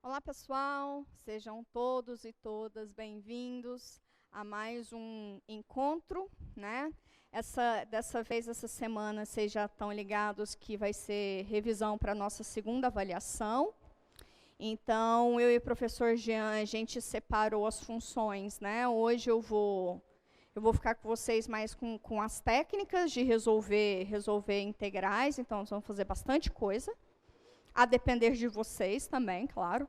Olá, pessoal, sejam todos e todas bem-vindos a mais um encontro, né? Dessa vez, essa semana, vocês já estão ligados que vai ser revisão para a nossa segunda avaliação. Então, eu e o professor Jean, a gente separou as funções, né? Hoje eu vou ficar com vocês mais com as técnicas de resolver integrais, então nós vamos fazer bastante coisa, a depender de vocês também, claro.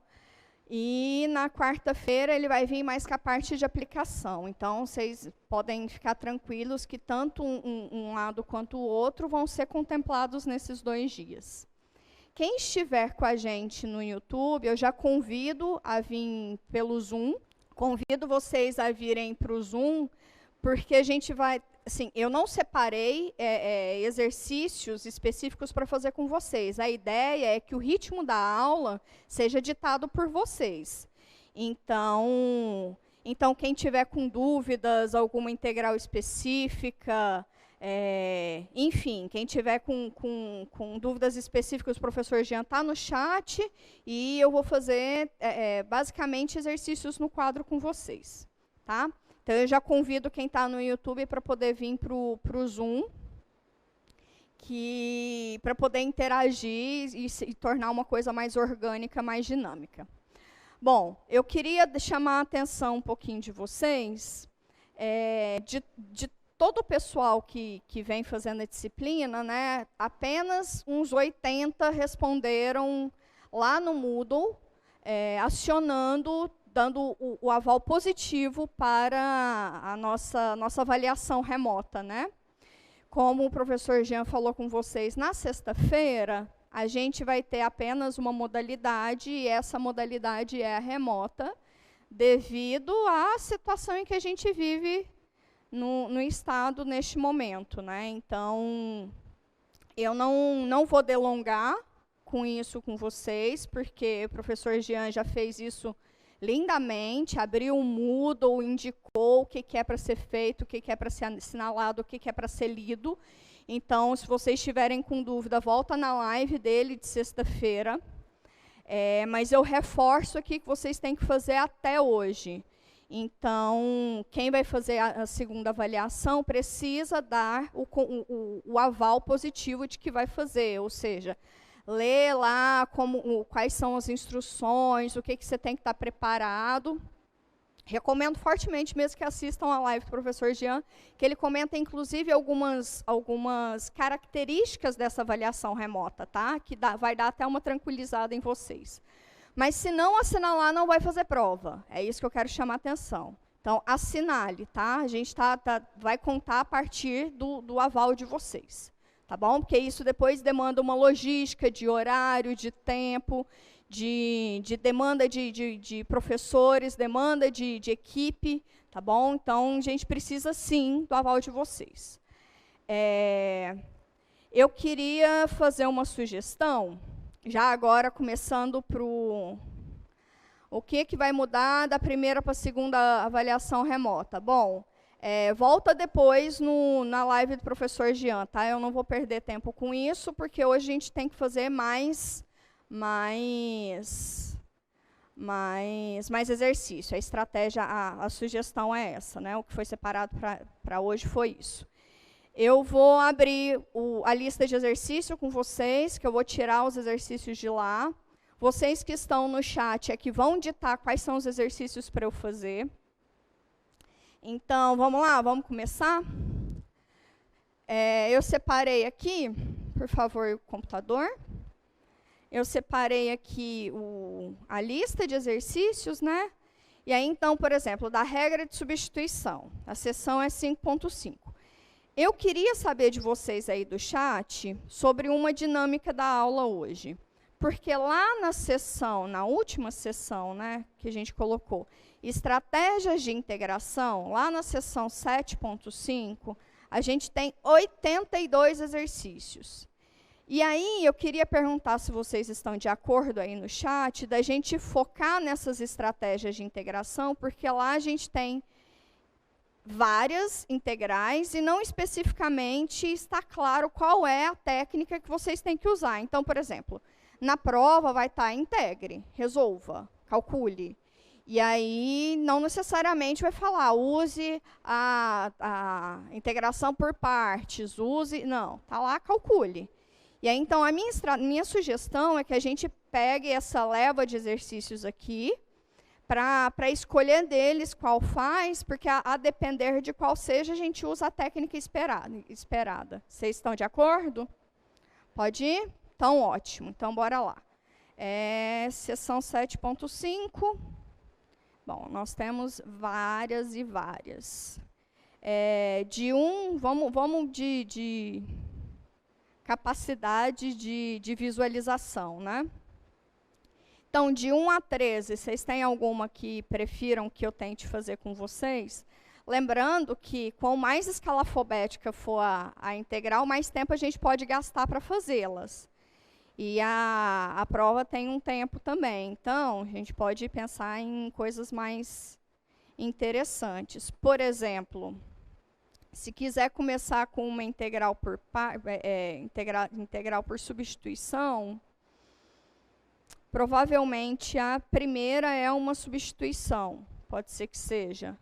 E na quarta-feira ele vai vir mais com a parte de aplicação. Então, vocês podem ficar tranquilos que tanto um lado quanto o outro vão ser contemplados nesses 2 dias. Quem estiver com a gente no YouTube, eu já convido a vir pelo Zoom. Convido vocês a virem para o Zoom, porque a gente vai... Assim, eu não separei exercícios específicos para fazer com vocês. A ideia é que o ritmo da aula seja ditado por vocês. Então quem tiver com dúvidas, alguma integral específica, enfim, quem tiver com dúvidas específicas, o professor Jean está no chat e eu vou fazer, basicamente, exercícios no quadro com vocês, tá? Então, eu já convido quem está no YouTube para poder vir para o Zoom, para poder interagir e tornar uma coisa mais orgânica, mais dinâmica. Bom, eu queria chamar a atenção um pouquinho de vocês, de todo o pessoal que vem fazendo a disciplina, né, apenas uns 80 responderam lá no Moodle, acionando, dando o aval positivo para a nossa avaliação remota, né? Como o professor Jean falou com vocês, na sexta-feira, a gente vai ter apenas uma modalidade, e essa modalidade é a remota, devido à situação em que a gente vive no estado neste momento, né? Então, eu não vou delongar com isso com vocês, porque o professor Jean já fez isso lindamente, abriu o Moodle, indicou o que é para ser feito, o que é para ser assinalado, o que é para ser lido. Então, se vocês estiverem com dúvida, volta na live dele de sexta-feira. Mas eu reforço aqui que vocês têm que fazer até hoje. Então, quem vai fazer a segunda avaliação precisa dar o aval positivo de que vai fazer, ou seja, ler lá quais são as instruções, o que você tem que estar preparado. Recomendo fortemente mesmo que assistam a live do professor Jean, que ele comenta, inclusive, algumas características dessa avaliação remota, tá? Que vai dar até uma tranquilizada em vocês. Mas se não assinalar, não vai fazer prova. É isso que eu quero chamar a atenção. Então, assinale, tá? A gente vai contar a partir do aval de vocês. Tá bom? Porque isso depois demanda uma logística de horário, de tempo, de demanda de professores, demanda de equipe, tá bom? Então, a gente precisa, sim, do aval de vocês. Eu queria fazer uma sugestão, já agora começando o que vai mudar da primeira para a segunda avaliação remota. Bom, volta depois na live do professor Jean, tá? Eu não vou perder tempo com isso, porque hoje a gente tem que fazer mais exercício. A estratégia, a sugestão é essa, né? O que foi separado para hoje foi isso. Eu vou abrir a lista de exercício com vocês, que eu vou tirar os exercícios de lá. Vocês que estão no chat que vão ditar quais são os exercícios para eu fazer. Então, vamos lá, vamos começar? Eu separei aqui, por favor, o computador. Eu separei aqui a lista de exercícios, né? E aí, então, por exemplo, da regra de substituição, a seção é 5.5. Eu queria saber de vocês aí do chat sobre uma dinâmica da aula hoje. Porque lá na última sessão, né, que a gente colocou, estratégias de integração, lá na seção 7.5, a gente tem 82 exercícios. E aí, eu queria perguntar se vocês estão de acordo aí no chat, da gente focar nessas estratégias de integração, porque lá a gente tem várias integrais e não especificamente está claro qual é a técnica que vocês têm que usar. Então, por exemplo, Na prova vai estar integre, resolva, calcule. E aí, não necessariamente vai falar, use a integração por partes, use... Não, está lá, calcule. E aí, então, a minha sugestão é que a gente pegue essa leva de exercícios aqui, para escolher deles qual faz, porque a depender de qual seja, a gente usa a técnica esperada. Vocês estão de acordo? Pode ir? Então, ótimo. Então, bora lá. Seção 7.5. Bom, nós temos várias e várias. Vamos de capacidade de visualização, né? Então, de 1 a 13, vocês têm alguma que prefiram que eu tente fazer com vocês? Lembrando que, quanto mais escala alfabética for a integral, mais tempo a gente pode gastar para fazê-las. E a prova tem um tempo também. Então, a gente pode pensar em coisas mais interessantes. Por exemplo, se quiser começar com uma integral por substituição, provavelmente a primeira é uma substituição. Pode ser que seja.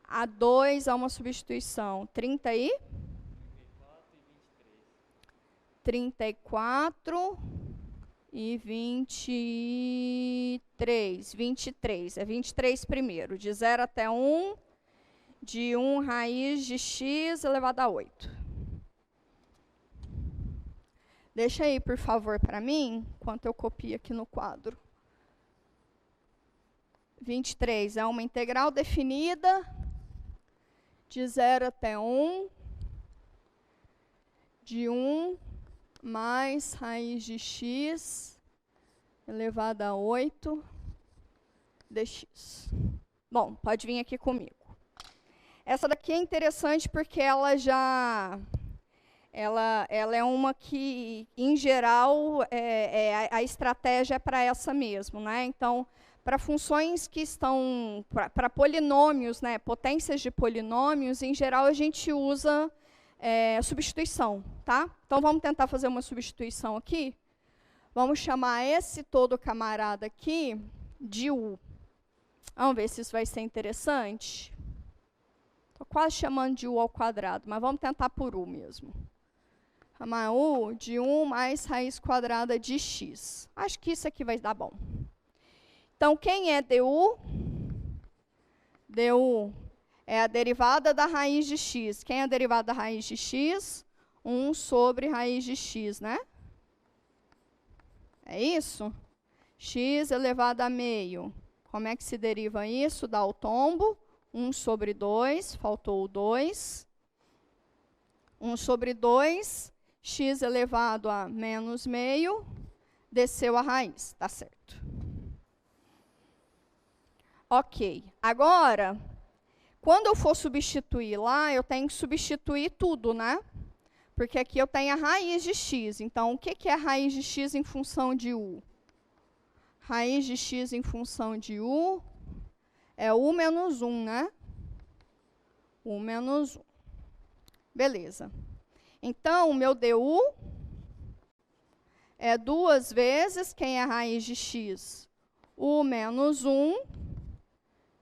A 2 é uma substituição. 34 e 23. 23. É 23 primeiro. De 0 até 1. De 1 raiz de x elevado a 8. Deixa aí, por favor, para mim, enquanto eu copio aqui no quadro. 23 é uma integral definida de 0 até 1, de 1 mais raiz de x elevado a 8 dx. Bom, pode vir aqui comigo. Essa daqui é interessante porque ela é uma que, em geral, a estratégia é para essa mesmo, né? Então, para funções que estão, para polinômios, né, potências de polinômios, em geral, a gente usa substituição, tá? Então, vamos tentar fazer uma substituição aqui. Vamos chamar esse todo camarada aqui de u. Vamos ver se isso vai ser interessante. Estou quase chamando de u ao quadrado, mas vamos tentar por u mesmo. Chamar u de 1 mais raiz quadrada de x. Acho que isso aqui vai dar bom. Então, quem é du? Du é a derivada da raiz de x. Quem é a derivada da raiz de x? 1 sobre raiz de x, né? É isso? X elevado a meio. Como é que se deriva isso? Dá o tombo. 1 sobre 2, faltou o 2. 1 sobre 2, x elevado a menos meio, desceu a raiz, tá certo. Ok, agora, quando eu for substituir lá, eu tenho que substituir tudo, né? Porque aqui eu tenho a raiz de x. Então, o que é a raiz de x em função de u? Raiz de x em função de u é u menos 1, né? U menos 1. Beleza. Então, o meu du é 2 vezes, quem é a raiz de x? U menos 1,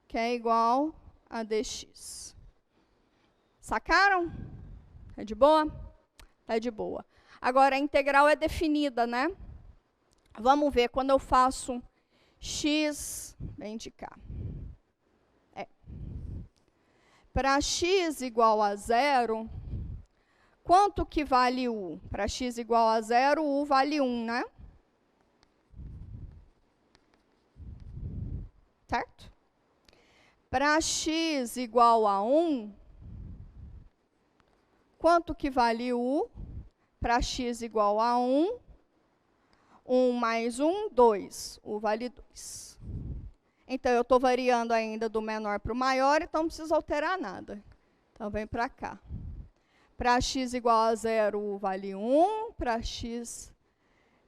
que é igual a dx. Sacaram? Tá de boa? Tá de boa. Agora, a integral é definida, né? Vamos ver, quando eu faço x, vem de cá. Para x igual a 0, quanto que vale u? Para x igual a 0, u vale 1, né? Certo? Para x igual a 1, quanto que vale u? Para x igual a 1, 1 mais 1, 2. U vale 2. Então, eu estou variando ainda do menor para o maior, então não preciso alterar nada. Então, vem para cá. Para x igual a 0, u vale 1. Para x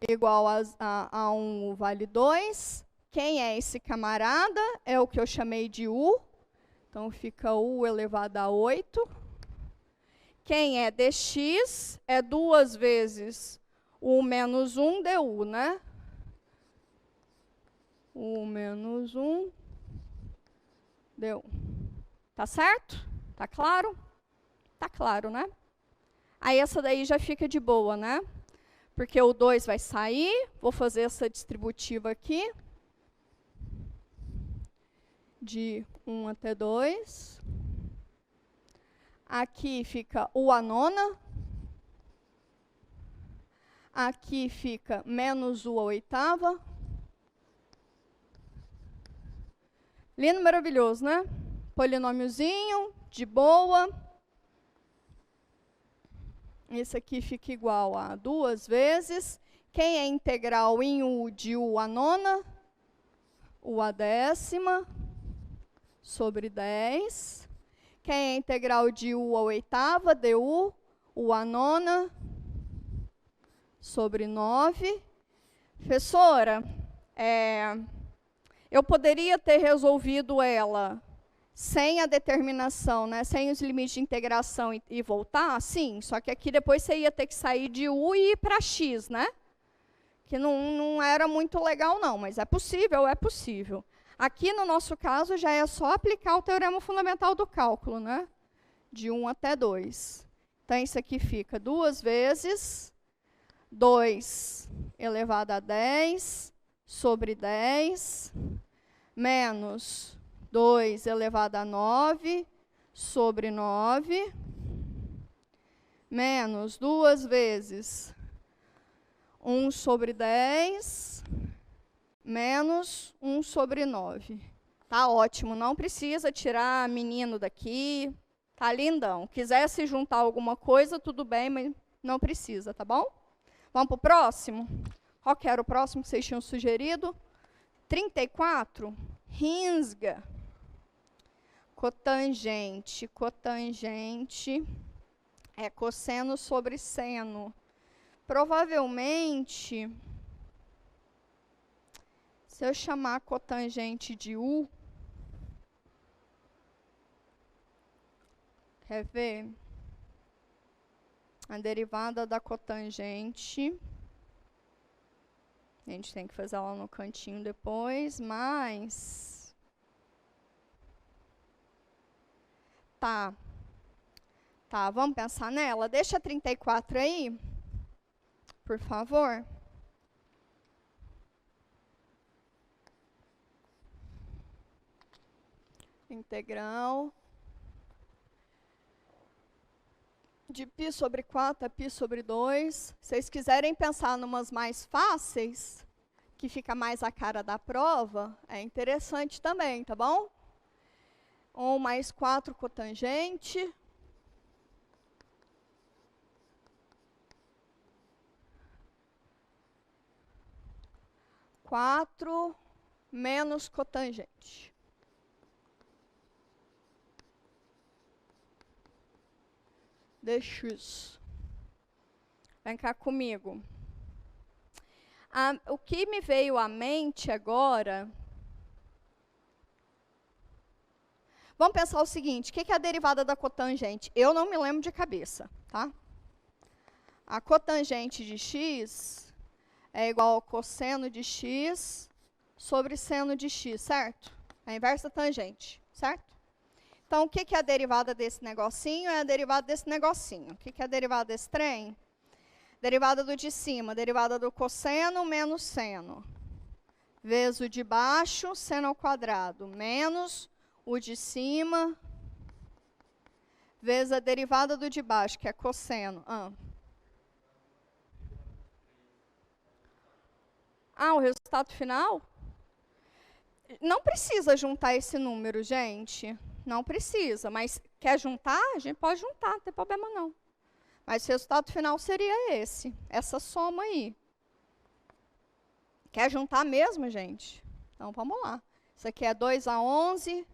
igual a 1, u vale 2. Quem é esse camarada? É o que eu chamei de u. Então, fica u elevado a 8. Quem é dx? É 2 vezes U menos 1 du, né? U menos 1 du. Tá certo? Tá claro? Tá claro, né? Aí essa daí já fica de boa, né? Porque o 2 vai sair, vou fazer essa distributiva aqui. De 1 até 2. Aqui fica U a nona. Aqui fica menos U a oitava. Lindo, maravilhoso, né? Polinômiozinho, de boa. Esse aqui fica igual a 2 vezes. Quem é integral em U de U a nona? U a décima sobre 10. Quem é integral de U a oitava? Du, U a nona sobre 9. Professora, eu poderia ter resolvido ela sem a determinação, né, sem os limites de integração e voltar? Sim, só que aqui depois você ia ter que sair de U e ir para X, né? Que não era muito legal não, mas é possível, é possível. Aqui no nosso caso já é só aplicar o teorema fundamental do cálculo, né? De 1 até 2. Então isso aqui fica 2 vezes 2 elevado a 10 sobre 10, menos 2 elevado a 9 sobre 9, menos 2 vezes 1 sobre 10, menos 1 sobre 9. Tá ótimo, não precisa tirar menino daqui, tá lindão. Quiser se juntar alguma coisa, tudo bem, mas não precisa, tá bom? Vamos para o próximo? Qual que era o próximo que vocês tinham sugerido? 34, Rinsga. Cotangente. Cotangente é cosseno sobre seno. Provavelmente, se eu chamar cotangente de U, quer ver? A derivada da cotangente, a gente tem que fazer ela no cantinho depois, mas... Tá, vamos pensar nela. Deixa 34 aí, por favor. Integral de π sobre 4 a π sobre 2. Se vocês quiserem pensar numas mais fáceis, que fica mais a cara da prova, é interessante também, tá bom? 1 mais 4 cotangente. Quatro menos cotangente. Dx. Vem cá comigo. O que me veio à mente agora... Vamos pensar o seguinte, o que é a derivada da cotangente? Eu não me lembro de cabeça, tá? A cotangente de x é igual ao cosseno de x sobre seno de x, certo? É a inversa tangente, certo? Então, o que é a derivada desse negocinho? É a derivada desse negocinho. O que é a derivada desse trem? Derivada do de cima, derivada do cosseno menos seno. Vezes o de baixo, seno ao quadrado, menos o de cima, vezes a derivada do de baixo, que é cosseno. O resultado final? Não precisa juntar esse número, gente. Não precisa, mas quer juntar? A gente pode juntar, não tem problema não. Mas o resultado final seria esse, essa soma aí. Quer juntar mesmo, gente? Então, vamos lá. Isso aqui é 2 a 11...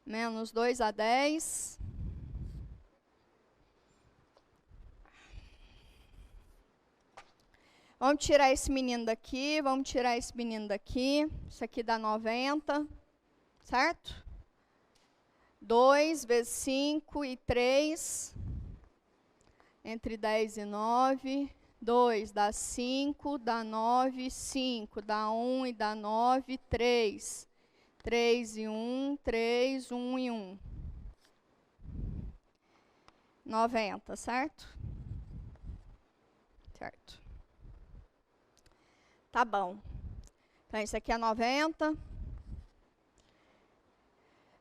menos 2 a 10. Vamos tirar esse menino daqui, vamos tirar esse menino daqui. Isso aqui dá 90, certo? 2 vezes 5 e 3. Entre 10 e 9, 2 dá 5, dá 9, 5, dá 1 e dá 9, 3. 3 e 1, 3, 1 e 1. 90, certo? Certo. Tá bom. Então, isso aqui é 90.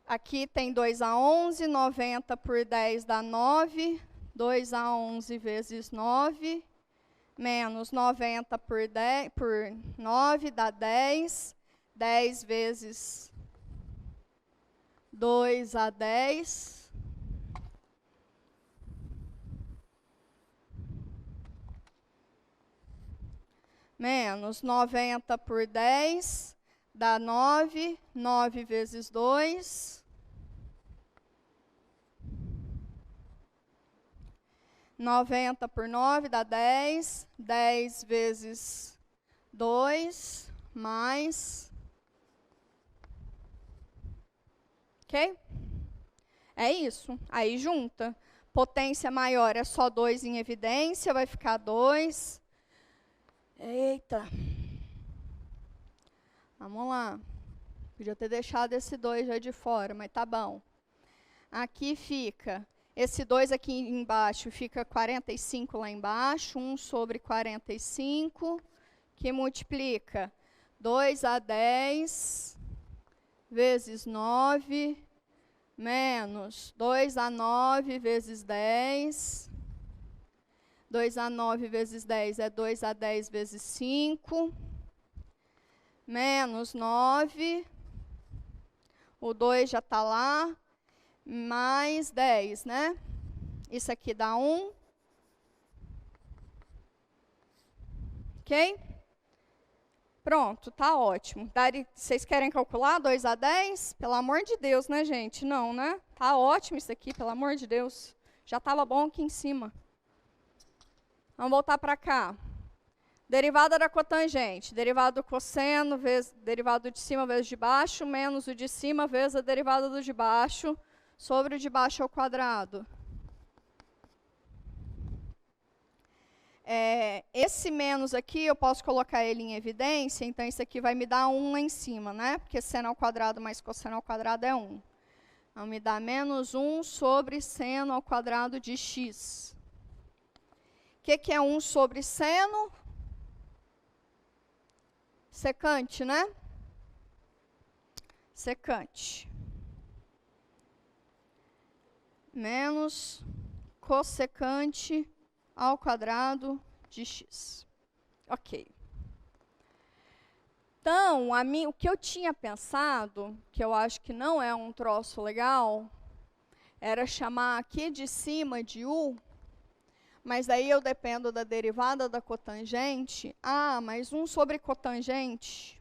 Aqui tem 2 a 11, 90 por 10 dá 9. 2 a 11 vezes 9, menos 90 por 9 dá 10. 10 vezes 2 a 10. Menos 90 por 10 dá 9. 9 vezes 2. 90 por 9 dá 10. 10 vezes 2, mais. Ok? É isso. Aí junta. Potência maior é só 2 em evidência, vai ficar 2. Eita. Vamos lá. Podia ter deixado esse 2 já de fora, mas tá bom. Aqui fica, esse 2 aqui embaixo fica 45 lá embaixo, 1 sobre 45, que multiplica 2 a 10 vezes 9, menos 2 a 9 vezes 10. 2 a 9 vezes 10 é 2 a 10 vezes 5, menos 9, o 2 já está lá, mais 10, né? Isso aqui dá 1. Ok? Pronto, tá ótimo. Vocês querem calcular 2 a 10? Pelo amor de Deus, né, gente? Não, né? Tá ótimo isso aqui, pelo amor de Deus. Já estava bom aqui em cima. Vamos voltar para cá. Derivada da cotangente. Derivada do cosseno vezes derivada de cima vezes de baixo, menos o de cima vezes a derivada do de baixo, sobre o de baixo ao quadrado. Esse menos aqui, eu posso colocar ele em evidência, então isso aqui vai me dar 1 lá em cima, né? Porque seno ao quadrado mais cosseno ao quadrado é 1. Então, me dá menos 1 sobre seno ao quadrado de x. O que é 1 sobre seno? Secante, né? Secante. Menos cossecante ao quadrado de x. Ok. Então, o que eu tinha pensado, que eu acho que não é um troço legal, era chamar aqui de cima de u, mas daí eu dependo da derivada da cotangente. Ah, mas 1 sobre cotangente.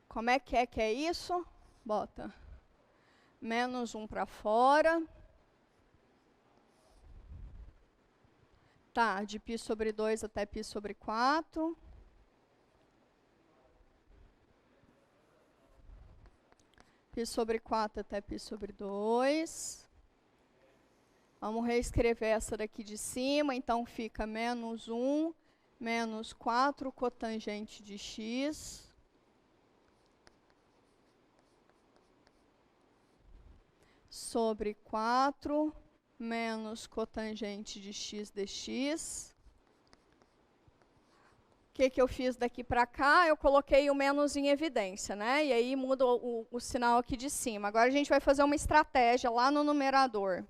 Como é que é isso? Bota menos 1 para fora. Tá, de π sobre 2 até π sobre 4. π sobre 4 até π sobre 2. Vamos reescrever essa daqui de cima, então fica menos 1, menos 4 cotangente de x. Sobre 4, menos cotangente de x dx. O que eu fiz daqui para cá? Eu coloquei o menos em evidência, né? E aí muda o sinal aqui de cima. Agora a gente vai fazer uma estratégia lá no numerador.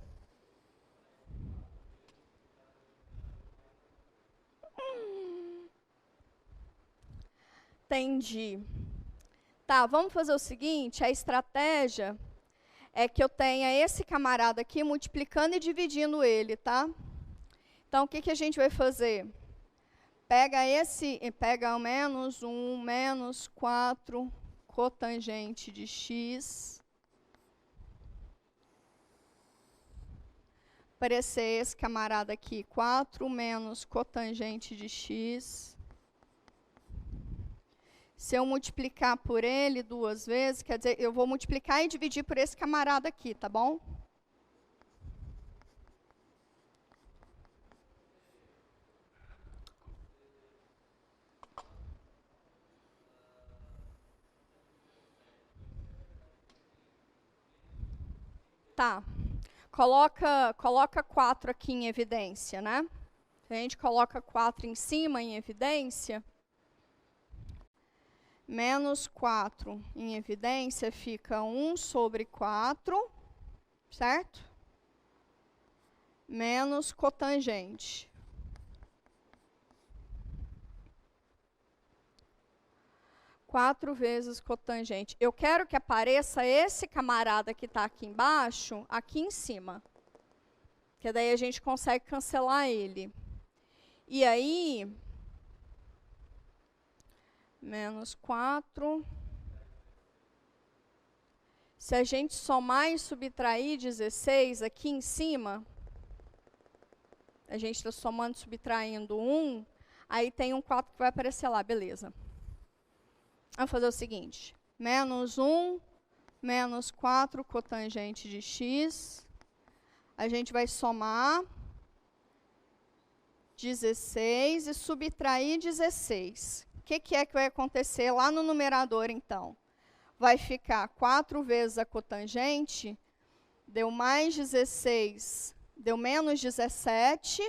Entendi. Tá, vamos fazer o seguinte, a estratégia é que eu tenha esse camarada aqui multiplicando e dividindo ele, tá? Então, o que a gente vai fazer? Pega o menos 1, menos 4 cotangente de x. Aparecer esse camarada aqui, 4 menos cotangente de x. Se eu multiplicar por ele 2 vezes, quer dizer, eu vou multiplicar e dividir por esse camarada aqui, tá bom? Tá. Coloca 4 aqui em evidência, né? A gente coloca 4 em cima em evidência. Menos 4 em evidência fica 1 sobre 4, certo? Menos cotangente. Quatro vezes cotangente. Eu quero que apareça esse camarada que está aqui embaixo, aqui em cima. Que daí a gente consegue cancelar ele. E aí, menos 4. Se a gente somar e subtrair 16 aqui em cima, a gente está somando e subtraindo 1, aí tem um 4 que vai aparecer lá, beleza. Vamos fazer o seguinte, menos 1, menos 4 cotangente de x, a gente vai somar 16 e subtrair 16. O que é que vai acontecer lá no numerador, então? Vai ficar 4 vezes a cotangente, deu mais 16, deu menos 17,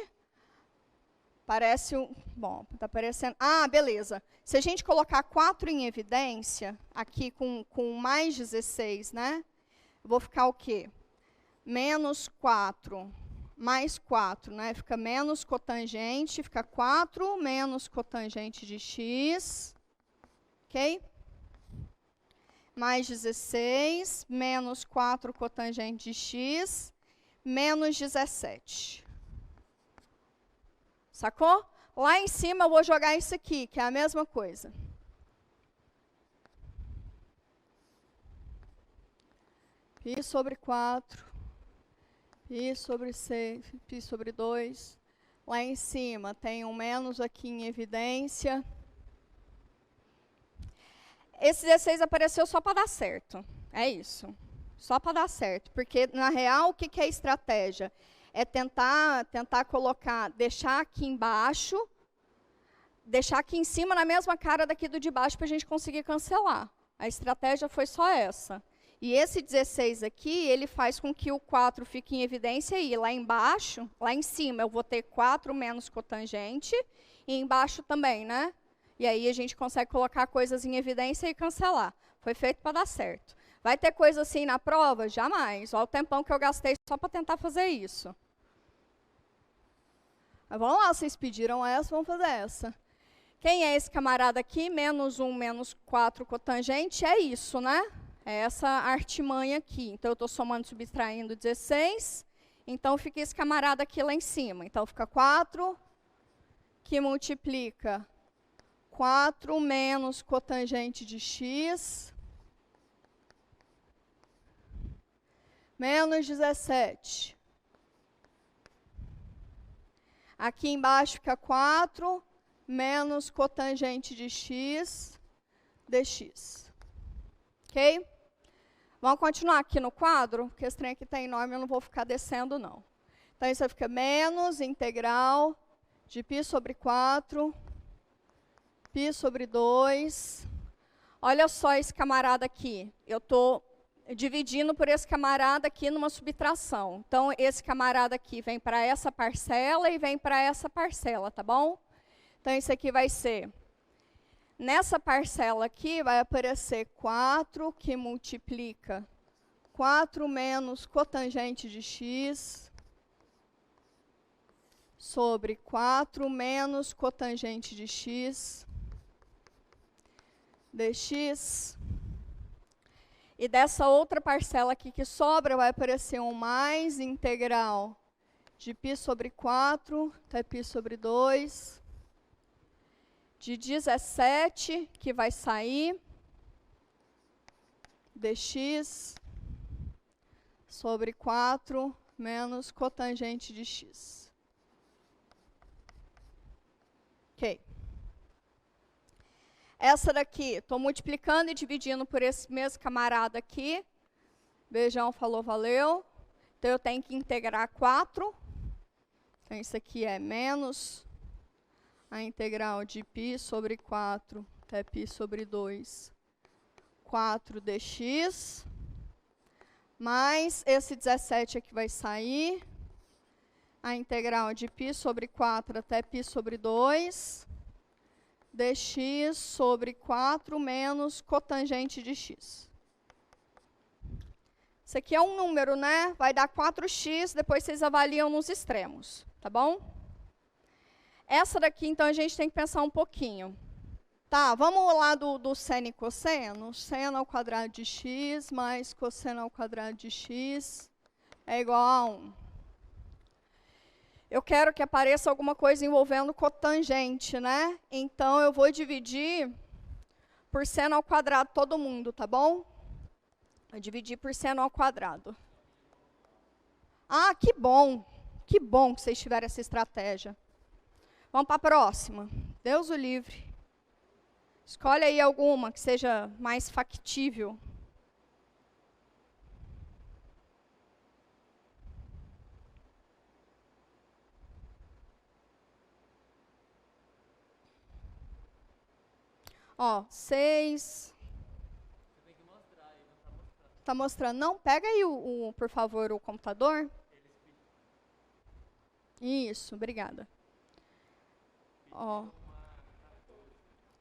parece um... Bom, está aparecendo... Ah, beleza. Se a gente colocar 4 em evidência, aqui com mais 16, né? Eu vou ficar o quê? Menos 4, mais 4, né? Fica menos cotangente, fica 4 menos cotangente de x, ok? Mais 16, menos 4 cotangente de x, menos 17. Sacou? Lá em cima eu vou jogar isso aqui, que é a mesma coisa. Π sobre 4, π sobre 6, π sobre 2. Lá em cima tem um menos aqui em evidência. Esse 16 apareceu só para dar certo. É isso. Só para dar certo. Porque, na real, o que é a estratégia? É tentar colocar, deixar aqui embaixo, deixar aqui em cima na mesma cara daqui do de baixo para a gente conseguir cancelar. A estratégia foi só essa. E esse 16 aqui, ele faz com que o 4 fique em evidência e lá embaixo, lá em cima, eu vou ter 4 menos cotangente e embaixo também, né? E aí a gente consegue colocar coisas em evidência e cancelar. Foi feito para dar certo. Vai ter coisa assim na prova? Jamais. Olha o tempão que eu gastei só para tentar fazer isso. Mas vamos lá, vocês pediram essa, vamos fazer essa. Quem é esse camarada aqui? Menos 1, menos 4 cotangente, é isso, né? É essa artimanha aqui. Então, eu estou somando e subtraindo 16. Então, fica esse camarada aqui lá em cima. Então, fica 4, que multiplica 4 menos cotangente de x, menos 17. Aqui embaixo fica 4 menos cotangente de x dx. Ok? Vamos continuar aqui no quadro, porque esse trem aqui está enorme, eu não vou ficar descendo, não. Então, isso fica menos integral de π sobre 4, π sobre 2. Olha só esse camarada aqui. Eu estou dividindo por esse camarada aqui numa subtração. Então, esse camarada aqui vem para essa parcela e vem para essa parcela, tá bom? Então, isso aqui vai ser... Nessa parcela aqui vai aparecer 4, que multiplica 4 menos cotangente de x, sobre 4 menos cotangente de x, dx. E dessa outra parcela aqui que sobra, vai aparecer um mais integral de π sobre 4, até π sobre 2, de 17, que vai sair, dx, sobre 4 menos cotangente de x. Ok. Essa daqui, estou multiplicando e dividindo por esse mesmo camarada aqui. Beijão, falou, valeu. Então, eu tenho que integrar 4. Então, isso aqui é menos a integral de π sobre 4 até π sobre 2, 4 dx, mais esse 17 aqui vai sair. A integral de π sobre 4 até π sobre 2, dx sobre 4 menos cotangente de x. Isso aqui é um número, né? Vai dar 4x, depois vocês avaliam nos extremos, tá bom? Essa daqui, então, a gente tem que pensar um pouquinho. Tá, vamos lá do seno e cosseno. Seno ao quadrado de x mais cosseno ao quadrado de x é igual a 1. Eu quero que apareça alguma coisa envolvendo cotangente, né? Então, eu vou dividir por seno ao quadrado todo mundo, tá bom? Vou dividir por seno ao quadrado. Ah, que bom! Que bom que vocês tiveram essa estratégia. Vamos para a próxima. Deus o livre. Escolhe aí alguma que seja mais factível. Ó, 6. Você tem que mostrar aí, não tá mostrando. Tá mostrando? Não, pega aí, por favor, o computador. Isso, obrigada. Ó,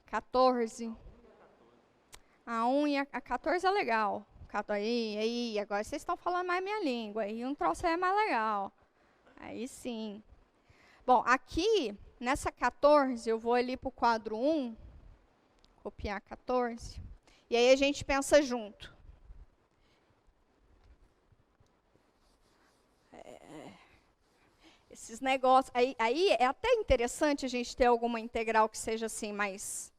14. A 1 e a 14 é legal. Aí, agora vocês estão falando mais minha língua. Aí um troço aí é mais legal. Aí sim. Bom, aqui, nessa 14, eu vou ali para o quadro 1. Copiar 14. E aí a gente pensa junto. Esses negócios. Aí é até interessante a gente ter alguma integral que seja assim mais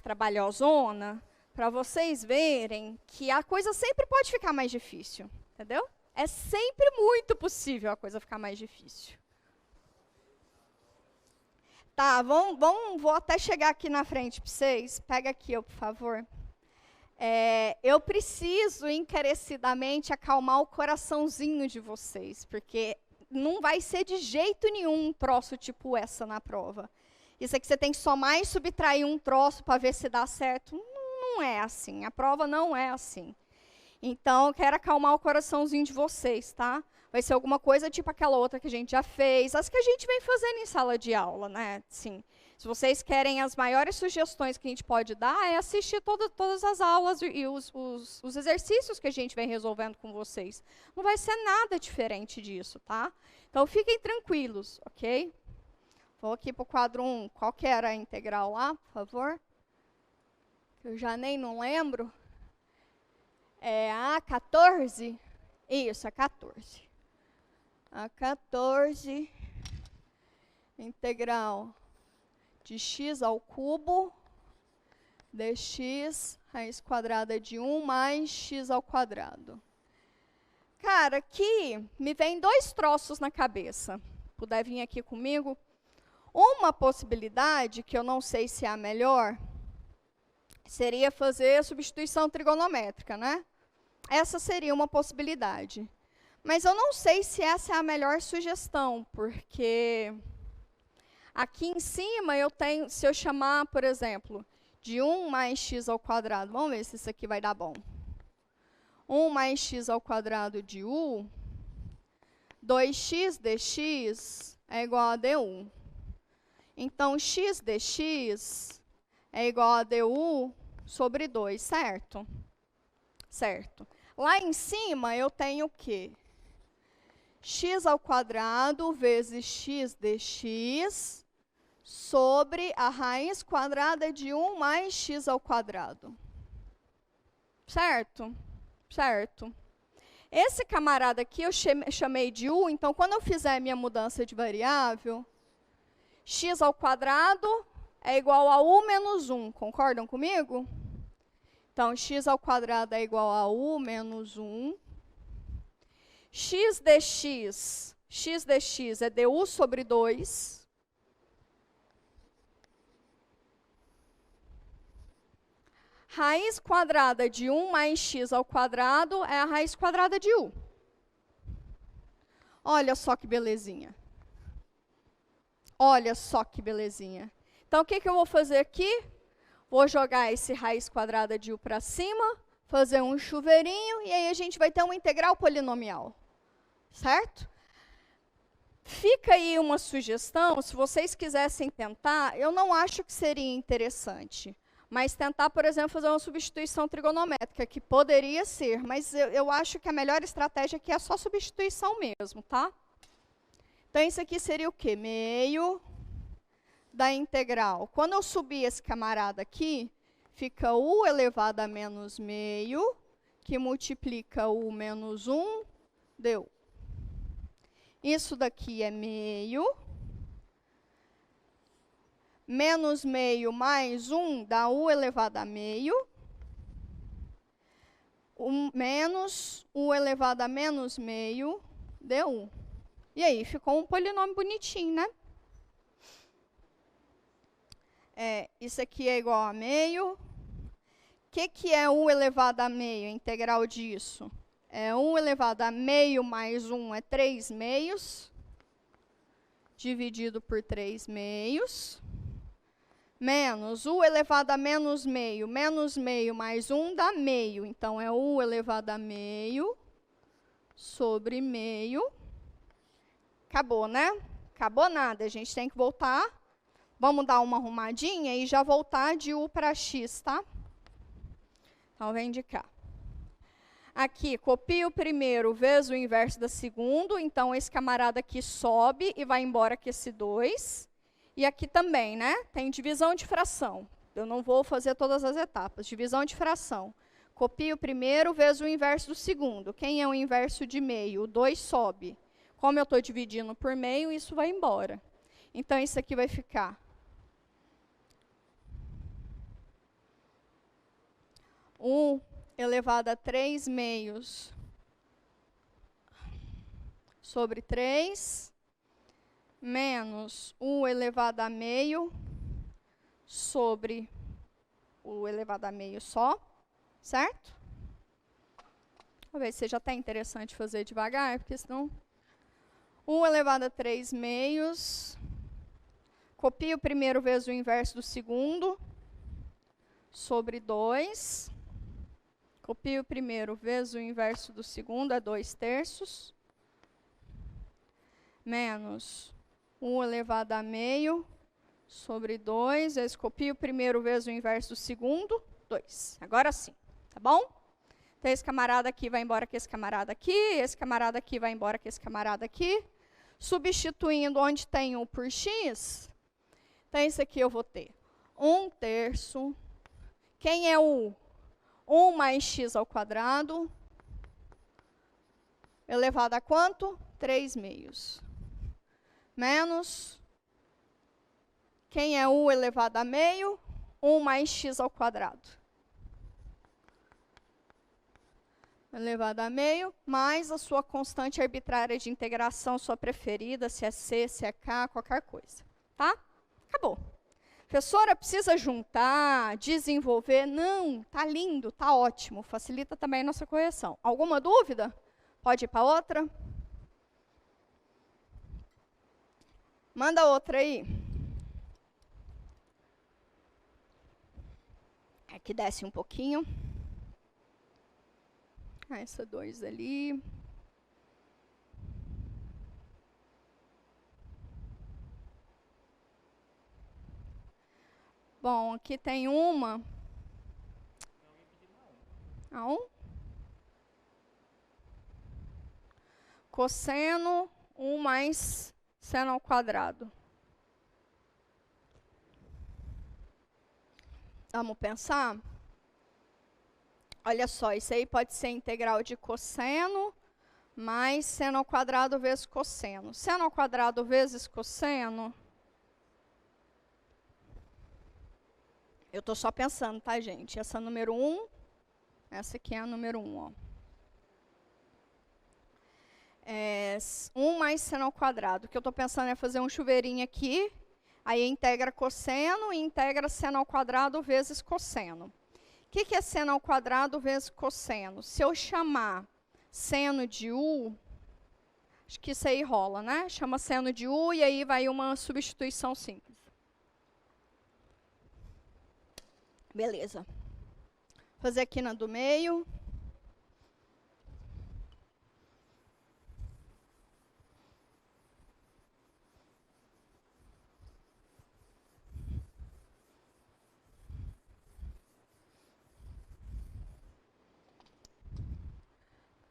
trabalhosona, para vocês verem que a coisa sempre pode ficar mais difícil, entendeu? É sempre muito possível a coisa ficar mais difícil. Tá, vou até chegar aqui na frente para vocês. Pega aqui, por favor. Eu preciso encarecidamente acalmar o coraçãozinho de vocês, porque não vai ser de jeito nenhum um troço tipo essa na prova. Isso aqui você tem que somar e subtrair um troço para ver se dá certo. Não é assim, a prova não é assim. Então, eu quero acalmar o coraçãozinho de vocês, tá? Vai ser alguma coisa tipo aquela outra que a gente já fez, as que a gente vem fazendo em sala de aula, né? Sim. Se vocês querem as maiores sugestões que a gente pode dar, é assistir todas as aulas e os exercícios que a gente vem resolvendo com vocês. Não vai ser nada diferente disso, tá? Então, fiquem tranquilos, ok? Vou aqui para o quadro 1. Qual que era a integral lá, por favor? Eu já nem não lembro. É a 14? Isso, a 14. A 14, integral de x ao cubo, dx, raiz quadrada de 1 mais x ao quadrado. Cara, aqui me vem dois troços na cabeça. Puder vir aqui comigo? Uma possibilidade, que eu não sei se é a melhor, seria fazer a substituição trigonométrica, né? Essa seria uma possibilidade. Mas eu não sei se essa é a melhor sugestão, porque aqui em cima eu tenho, se eu chamar, por exemplo, de 1 mais x ao quadrado, vamos ver se isso aqui vai dar bom. 1 mais x ao quadrado de u, 2x dx é igual a du. Então, x dx é igual a du sobre 2, certo? Certo. Lá em cima eu tenho o quê? X ao quadrado vezes x dx sobre a raiz quadrada de 1 mais x ao quadrado. Certo? Certo. Esse camarada aqui eu chamei de u, então quando eu fizer minha mudança de variável, x ao quadrado é igual a u menos 1. Concordam comigo? Então, x ao quadrado é igual a u menos 1. X dx é du sobre 2. Raiz quadrada de 1 mais x ao quadrado é a raiz quadrada de u. Olha só que belezinha. Olha só que belezinha. Então, o que eu vou fazer aqui? Vou jogar esse raiz quadrada de u para cima, fazer um chuveirinho, e aí a gente vai ter uma integral polinomial, certo? Fica aí uma sugestão, se vocês quisessem tentar, eu não acho que seria interessante, mas tentar, por exemplo, fazer uma substituição trigonométrica, que poderia ser, mas eu acho que a melhor estratégia aqui é só substituição mesmo, tá? Então, isso aqui seria o quê? Meio da integral. Quando eu subir esse camarada aqui, fica u elevado a menos meio, que multiplica u menos 1, deu. Isso daqui é meio. Menos meio mais 1 dá u elevado a meio. Menos u elevado a menos meio deu 1. E aí, ficou um polinômio bonitinho, né? Isso aqui é igual a meio. O que é u elevado a meio? A integral disso. 1 elevado a meio mais 1 é 3 meios. Dividido por 3 meios. Menos u elevado a menos meio mais 1 dá meio. Então, é u elevado a meio sobre meio. Acabou, né? Acabou nada, a gente tem que voltar. Vamos dar uma arrumadinha e já voltar de u para x, tá? Então, vem de cá. Aqui, copia o primeiro vezes o inverso da segundo. Então, esse camarada aqui sobe e vai embora com esse 2. E aqui também, né? Tem divisão de fração. Eu não vou fazer todas as etapas. Divisão de fração. Copia o primeiro vezes o inverso do segundo. Quem é o inverso de meio? O 2 sobe. Como eu estou dividindo por meio, isso vai embora. Então, isso aqui vai ficar 1 elevado a 3 meios sobre 3, menos 1 elevado a meio sobre o elevado a meio só, certo? Talvez seja até interessante fazer devagar, porque senão... 1 elevado a 3 meios, copia o primeiro vezes o inverso do segundo, sobre 2. Copia o primeiro vezes o inverso do segundo, é 2 terços. Menos 1 elevado a meio, sobre 2, vezes copia o primeiro vezes o inverso do segundo, 2. Agora sim, tá bom? Então, esse camarada aqui vai embora com esse camarada aqui, esse camarada aqui vai embora com esse camarada aqui. Substituindo onde tem u por x, então isso aqui eu vou ter 1 terço. Quem é u? 1 mais x ao quadrado, elevado a quanto? 3 meios. Menos, quem é u elevado a meio? 1 mais x ao quadrado. Elevado a meio, mais a sua constante arbitrária de integração, sua preferida, se é C, se é K, qualquer coisa. Tá? Acabou. Professora, precisa juntar, desenvolver? Não, tá lindo, tá ótimo. Facilita também a nossa correção. Alguma dúvida? Pode ir para outra? Manda outra aí. Aqui desce um pouquinho. Essa 2 ali. Bom, aqui tem uma. A 1? Cosseno 1 mais seno ao quadrado. Vamos pensar? Olha só, isso aí pode ser integral de cosseno mais seno ao quadrado vezes cosseno. Seno ao quadrado vezes cosseno. Eu estou só pensando, tá, gente? Essa é a número 1, essa aqui é a número 1, ó. 1 mais seno ao quadrado. O que eu estou pensando é fazer um chuveirinho aqui, aí integra cosseno e integra seno ao quadrado vezes cosseno. O que é seno ao quadrado vezes cosseno? Se eu chamar seno de u, acho que isso aí rola, né? Chama seno de u e aí vai uma substituição simples. Beleza. Fazer aqui na do meio.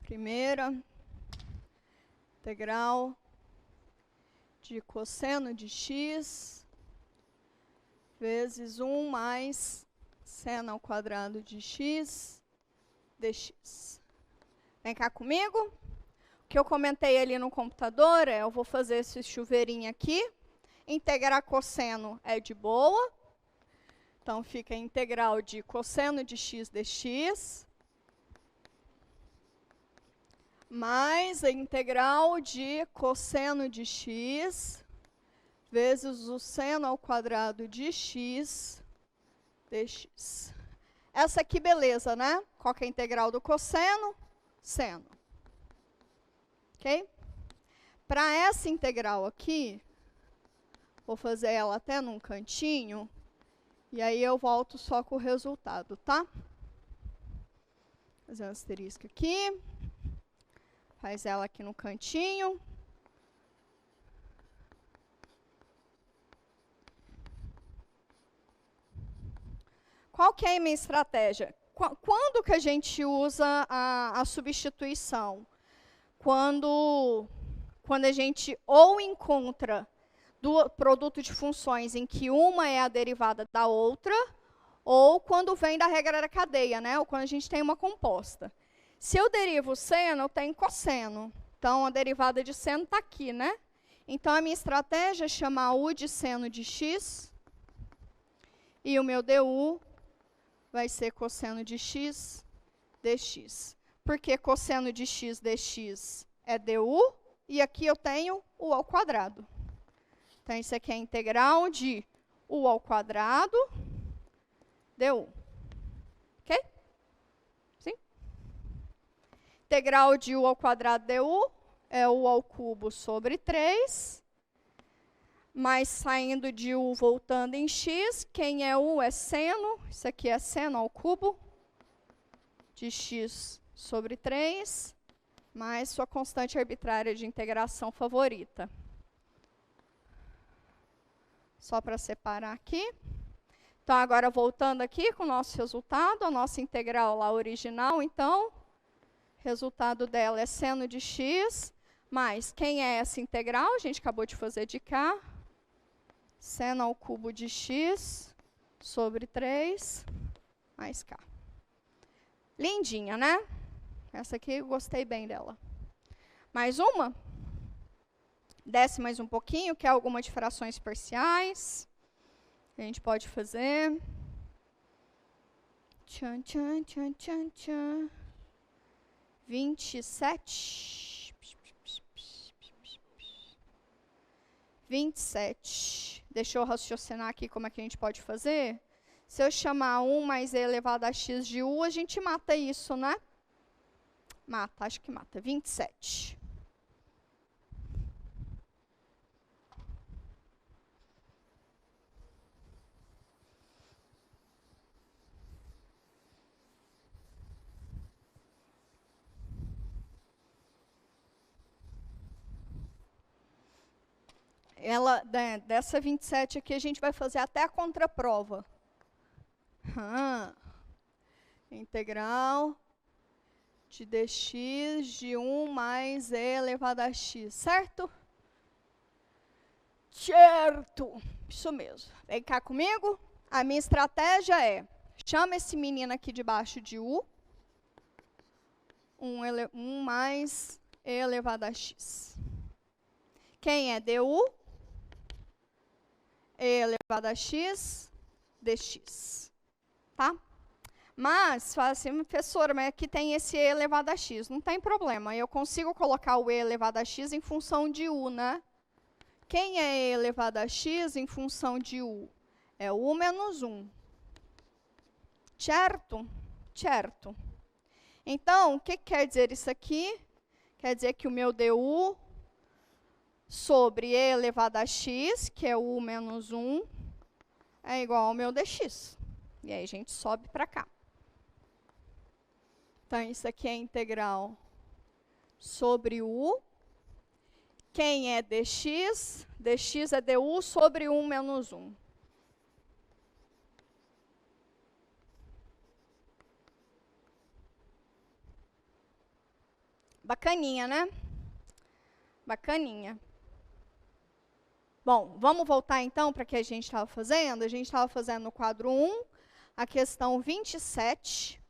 Primeira integral de cosseno de x vezes 1 mais seno ao quadrado de x dx. Vem cá comigo. O que eu comentei ali no computador é, eu vou fazer esse chuveirinho aqui. Integrar cosseno é de boa. Então, fica a integral de cosseno de x dx mais a integral de cosseno de x vezes o seno ao quadrado de x dx. Essa aqui, beleza, né? Qual que é a integral do cosseno? Seno. Ok? Para essa integral aqui, vou fazer ela até num cantinho, e aí eu volto só com o resultado, tá? Fazer um asterisco aqui. Faz ela aqui no cantinho. Qual que é a minha estratégia? Quando que a gente usa a substituição? Quando a gente ou encontra do produto de funções em que uma é a derivada da outra, ou quando vem da regra da cadeia, né? Ou quando a gente tem uma composta. Se eu derivo seno, eu tenho cosseno. Então, a derivada de seno está aqui, né? Então, a minha estratégia é chamar u de seno de x. E o meu du vai ser cosseno de x dx. Porque cosseno de x dx é du. E aqui eu tenho u ao quadrado. Então, isso aqui é a integral de u ao quadrado du. Ok? Integral de u ao quadrado du é u ao cubo sobre 3. Mas saindo de u, voltando em x, quem é u é seno. Isso aqui é seno ao cubo de x sobre 3. Mais sua constante arbitrária de integração favorita. Só para separar aqui. Então, agora voltando aqui com o nosso resultado, a nossa integral lá original, então... Resultado dela é seno de x, mais quem é essa integral? A gente acabou de fazer de cá. Seno ao cubo de x sobre 3, mais k. Lindinha, né? Essa aqui eu gostei bem dela. Mais uma? Desce mais um pouquinho, que é alguma de frações parciais. A gente pode fazer. Tchan, tchan, tchan, tchan, tchan. 27. 27. Deixa eu raciocinar aqui como é que a gente pode fazer. Se eu chamar 1 mais e elevado a x de u, a gente mata isso, né? Mata, acho que mata. 27. Dessa 27 aqui, a gente vai fazer até a contraprova. Integral de dx de 1 mais e elevado a x, certo? Certo! Isso mesmo. Vem cá comigo. A minha estratégia é, chama esse menino aqui debaixo de u. 1 mais e elevado a x. Quem é du? E elevado a x dx. Tá? Mas, fala assim, professora, mas aqui tem esse e elevado a x. Não tem problema, eu consigo colocar o e elevado a x em função de u, né? Quem é e elevado a x em função de u? É u menos 1. Certo? Certo. Então, o que quer dizer isso aqui? Quer dizer que o meu du sobre e elevado a x, que é u menos 1, é igual ao meu dx. E aí a gente sobe para cá. Então, isso aqui é integral sobre u. Quem é dx? Dx é du sobre 1 menos 1. Bacaninha, né? Bacaninha. Bom, vamos voltar então para o que a gente estava fazendo. A gente estava fazendo no quadro 1, a questão 27,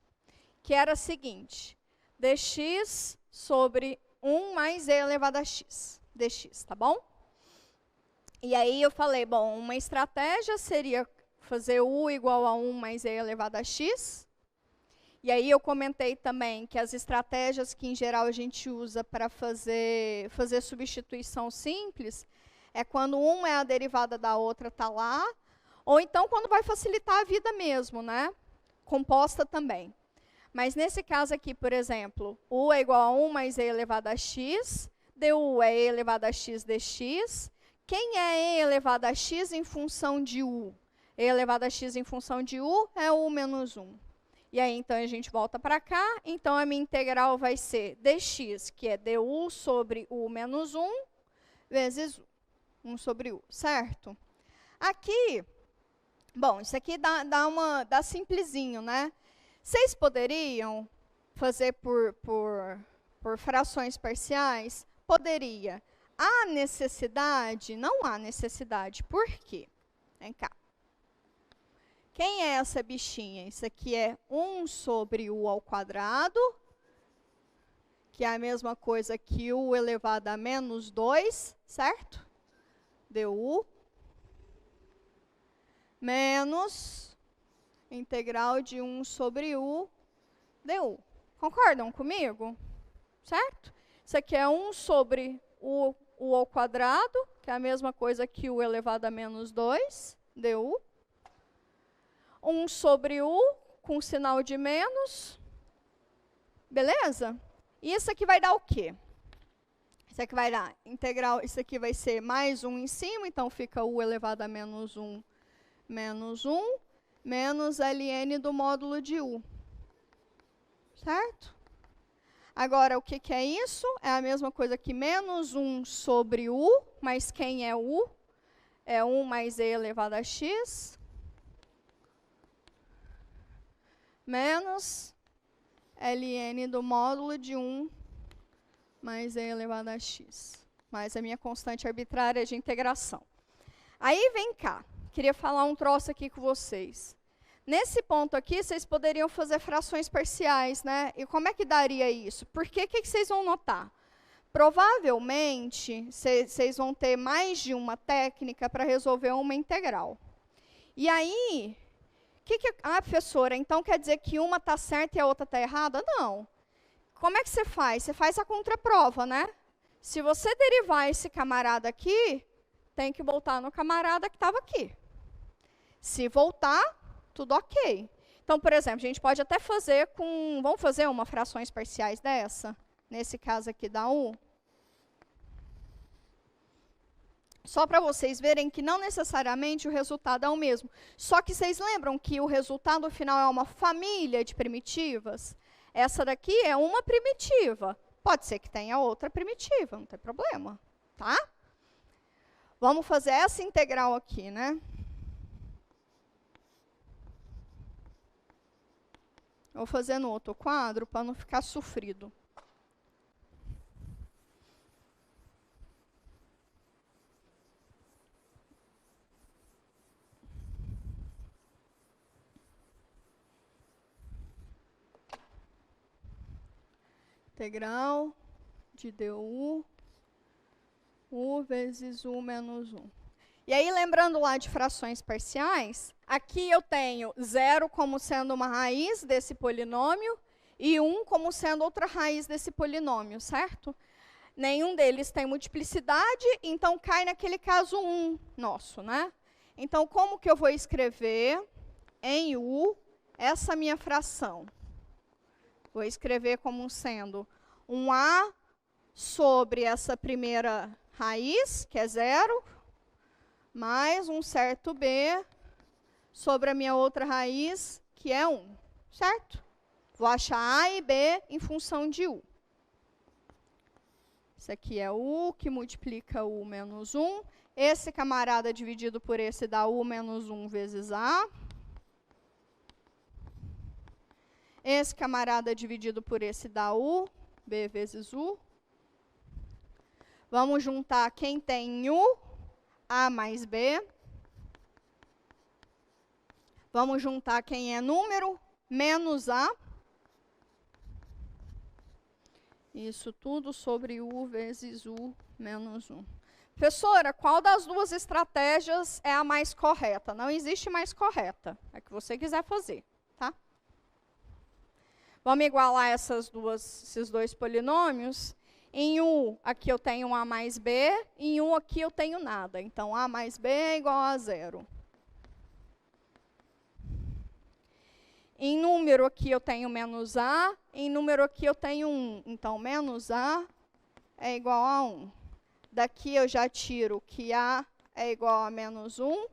que era a seguinte: dx sobre 1 mais e elevado a x. Dx, tá bom? E aí eu falei, bom, uma estratégia seria fazer u igual a 1 mais e elevado a x. E aí eu comentei também que as estratégias que em geral a gente usa para fazer substituição simples é quando uma é a derivada da outra, tá lá, ou então quando vai facilitar a vida mesmo, né? Composta também. Mas nesse caso aqui, por exemplo, u é igual a 1 mais e elevado a x, du é e elevado a x dx. Quem é e elevado a x em função de u? E elevado a x em função de u é u menos 1. E aí, então, a gente volta para cá. Então, a minha integral vai ser dx, que é du sobre u menos 1, vezes 1 sobre u, certo? Aqui, bom, isso aqui dá simplesinho, né? Vocês poderiam fazer por frações parciais? Poderia. Há necessidade? Não há necessidade. Por quê? Vem cá. Quem é essa bichinha? Isso aqui é 1 sobre u ao quadrado, que é a mesma coisa que u elevado a menos 2, certo? Du, menos integral de 1 sobre u du. Concordam comigo? Certo? Isso aqui é 1 sobre u ao quadrado, que é a mesma coisa que u elevado a menos 2, du. 1 sobre u, com sinal de menos. Beleza? E isso aqui vai dar o quê? Isso aqui vai dar integral, isso aqui vai ser mais 1 em cima, então fica u elevado a menos 1, menos ln do módulo de u. Certo? Agora, o que é isso? É a mesma coisa que menos 1 sobre u, mas quem é u? É 1 mais e elevado a x. Menos ln do módulo de 1 mais e elevado a x. Mais a minha constante arbitrária de integração. Aí, vem cá. Queria falar um troço aqui com vocês. Nesse ponto aqui, vocês poderiam fazer frações parciais, né? E como é que daria isso? Porque o que vocês vão notar? Provavelmente, vocês vão ter mais de uma técnica para resolver uma integral. E aí, professora, então quer dizer que uma está certa e a outra está errada? Não. Como é que você faz? Você faz a contraprova, né? Se você derivar esse camarada aqui, tem que voltar no camarada que estava aqui. Se voltar, tudo ok. Então, por exemplo, a gente pode até fazer com... Vamos fazer uma frações parciais dessa? Nesse caso aqui da u. Só para vocês verem que não necessariamente o resultado é o mesmo. Só que vocês lembram que o resultado final é uma família de primitivas? Essa daqui é uma primitiva. Pode ser que tenha outra primitiva, não tem problema, tá? Vamos fazer essa integral aqui, né? Vou fazer no outro quadro para não ficar sofrido. Integral de du, u vezes u menos 1. E aí, lembrando lá de frações parciais, aqui eu tenho 0 como sendo uma raiz desse polinômio e 1 como sendo outra raiz desse polinômio, certo? Nenhum deles tem multiplicidade, então cai naquele caso 1 nosso, né? Então, como que eu vou escrever em u essa minha fração? Vou escrever como sendo um a sobre essa primeira raiz, que é 0, mais um certo b sobre a minha outra raiz, que é 1, certo? Vou achar A e B em função de U. Esse aqui é U, que multiplica U menos 1. Esse camarada dividido por esse dá U menos 1 vezes A. Esse camarada dividido por esse dá U, B vezes U. Vamos juntar quem tem U, A mais B. Vamos juntar quem é número, menos A. Isso tudo sobre U vezes U menos 1. Professora, qual das duas estratégias é a mais correta? Não existe mais correta. É a que você quiser fazer, tá? Vamos igualar esses dois polinômios. Em U, aqui eu tenho A mais B. Em U, aqui eu tenho nada. Então, A mais B é igual a 0. Em número, aqui eu tenho menos A. Em número, aqui eu tenho 1. Então, menos A é igual a 1. Daqui eu já tiro que A é igual a menos 1.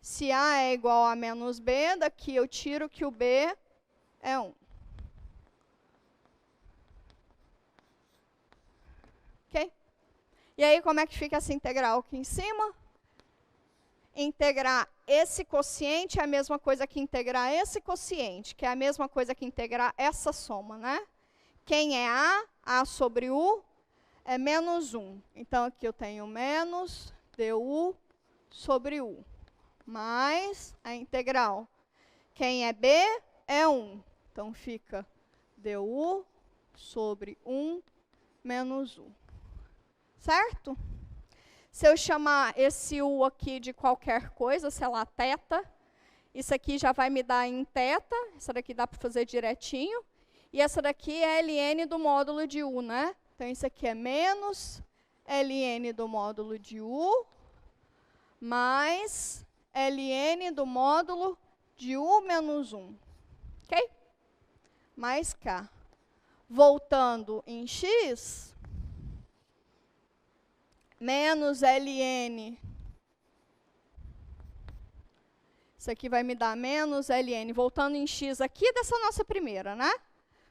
Se A é igual a menos B, daqui eu tiro que o B é 1. Ok? E aí, como é que fica essa integral aqui em cima? Integrar esse quociente é a mesma coisa que integrar esse quociente, que é a mesma coisa que integrar essa soma, né? Quem é A sobre U, é menos 1. Então, aqui eu tenho menos du sobre U, mais a integral. Quem é B, é 1. Então, fica du sobre 1 menos U. Certo? Se eu chamar esse U aqui de qualquer coisa, sei lá, θ, isso aqui já vai me dar em θ, essa daqui dá para fazer direitinho, e essa daqui é ln do módulo de U, né? Então, isso aqui é menos ln do módulo de U, mais ln do módulo de U menos 1. Ok? Mais K. Voltando em X, menos ln. Isso aqui vai me dar menos ln. Voltando em X aqui dessa nossa primeira, né?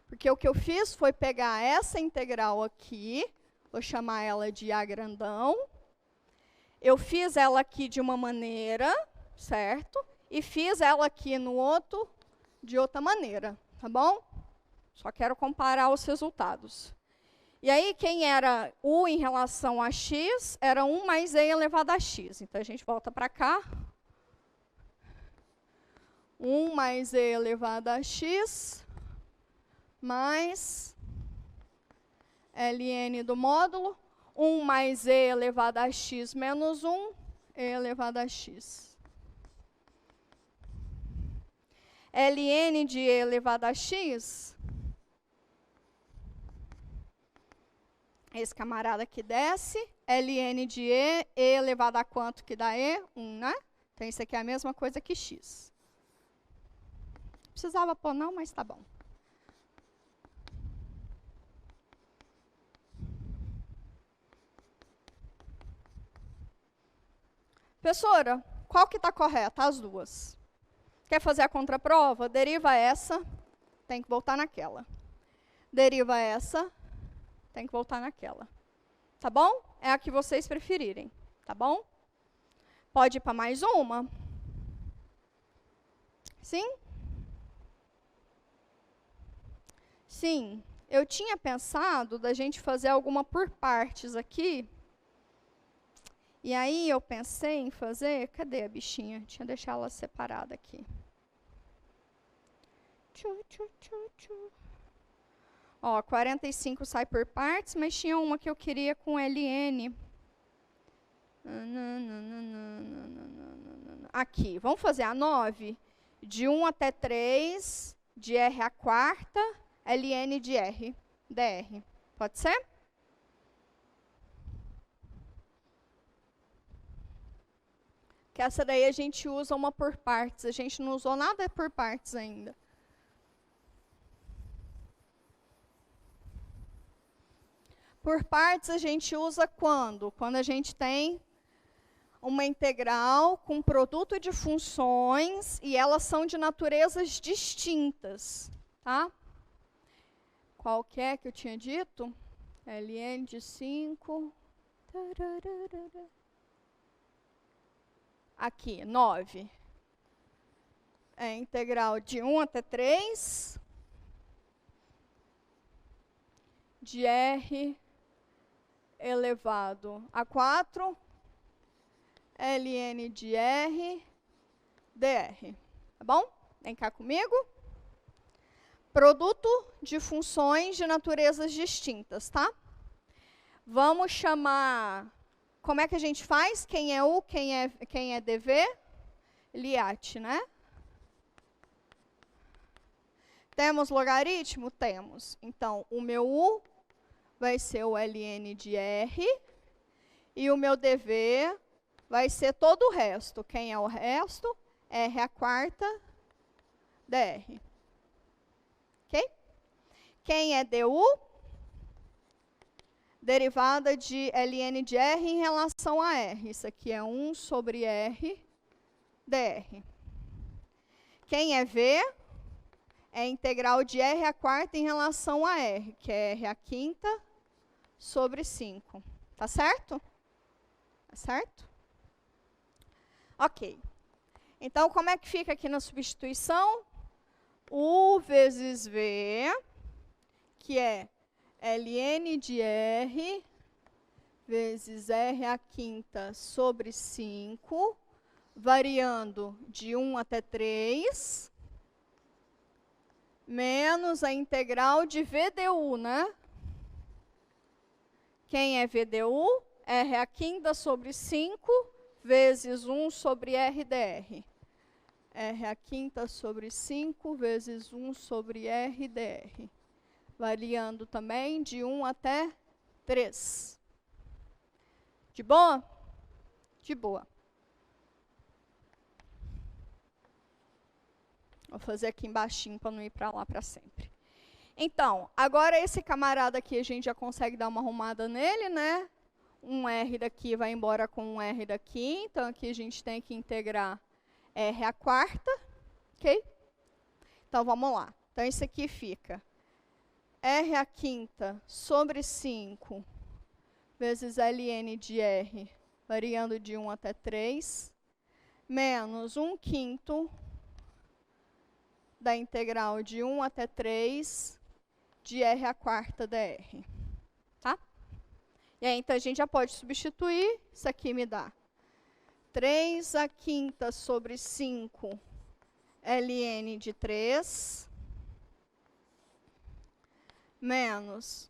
Porque o que eu fiz foi pegar essa integral aqui, vou chamar ela de A grandão. Eu fiz ela aqui de uma maneira, certo? E fiz ela aqui no outro de outra maneira, tá bom? Só quero comparar os resultados. E aí, quem era U em relação a X, era 1 mais E elevado a X. Então, a gente volta para cá. 1 mais E elevado a X, mais ln do módulo. 1 mais E elevado a X menos 1, E elevado a X. ln de E elevado a X... Esse camarada aqui desce, ln de E elevado a quanto que dá E? 1, né? Então, isso aqui é a mesma coisa que X. Não precisava pôr não, mas tá bom. Professora, qual que está correta? As duas. Quer fazer a contraprova? Deriva essa, tem que voltar naquela. Deriva essa, tem que voltar naquela. Tá bom? É a que vocês preferirem. Tá bom? Pode ir para mais uma? Sim? Sim. Eu tinha pensado da gente fazer alguma por partes aqui. E aí eu pensei em fazer... Cadê a bichinha? Tinha deixado ela separada aqui. Ó, 45 sai por partes, mas tinha uma que eu queria com ln. Aqui, vamos fazer a 9. De 1 até 3, de R a quarta, ln de R, dr. Pode ser? Que essa daí a gente usa uma por partes. A gente não usou nada por partes ainda. Por partes a gente usa quando? Quando a gente tem uma integral com produto de funções e elas são de naturezas distintas. tá? Qual que é que eu tinha dito? ln de 5. Aqui, 9. É integral de 1 até 3 de r elevado a 4 ln de r dr. Tá bom? Vem cá comigo. Produto de funções de naturezas distintas, tá? Vamos chamar... Como é que a gente faz? Quem é U, quem é dv? Liat, né? Temos logaritmo? Temos. Então, o meu U vai ser o ln de r e o meu dv vai ser todo o resto. Quem é o resto? R a quarta dr. Ok? Quem é du? Derivada de ln de r em relação a r. Isso aqui é 1 sobre r dr. Quem é v? É integral de r a quarta em relação a r, que é r a quinta sobre 5. Tá certo? Tá certo? Ok. Então, como é que fica aqui na substituição? U vezes v, que é ln de r vezes r a quinta sobre 5, variando de 1 até 3, menos a integral de VDU, né? Quem é VDU? R a quinta sobre 5 vezes 1 sobre r dr. R a quinta sobre 5 vezes 1 sobre r dr. Variando também de 1 até 3. De boa? De boa. Vou fazer aqui embaixinho para não ir para lá para sempre. Então, agora esse camarada aqui a gente já consegue dar uma arrumada nele, né? Um R daqui vai embora com um R daqui. Então, aqui a gente tem que integrar R a quarta. Ok? Então, vamos lá. Então, isso aqui fica R a quinta sobre 5 vezes ln de R, variando de 1 até 3, menos 1 quinto da integral de 1 até 3 de r a quarta dr. Tá? E aí, então, a gente já pode substituir. Isso aqui me dá 3 a quinta sobre 5 ln de 3, menos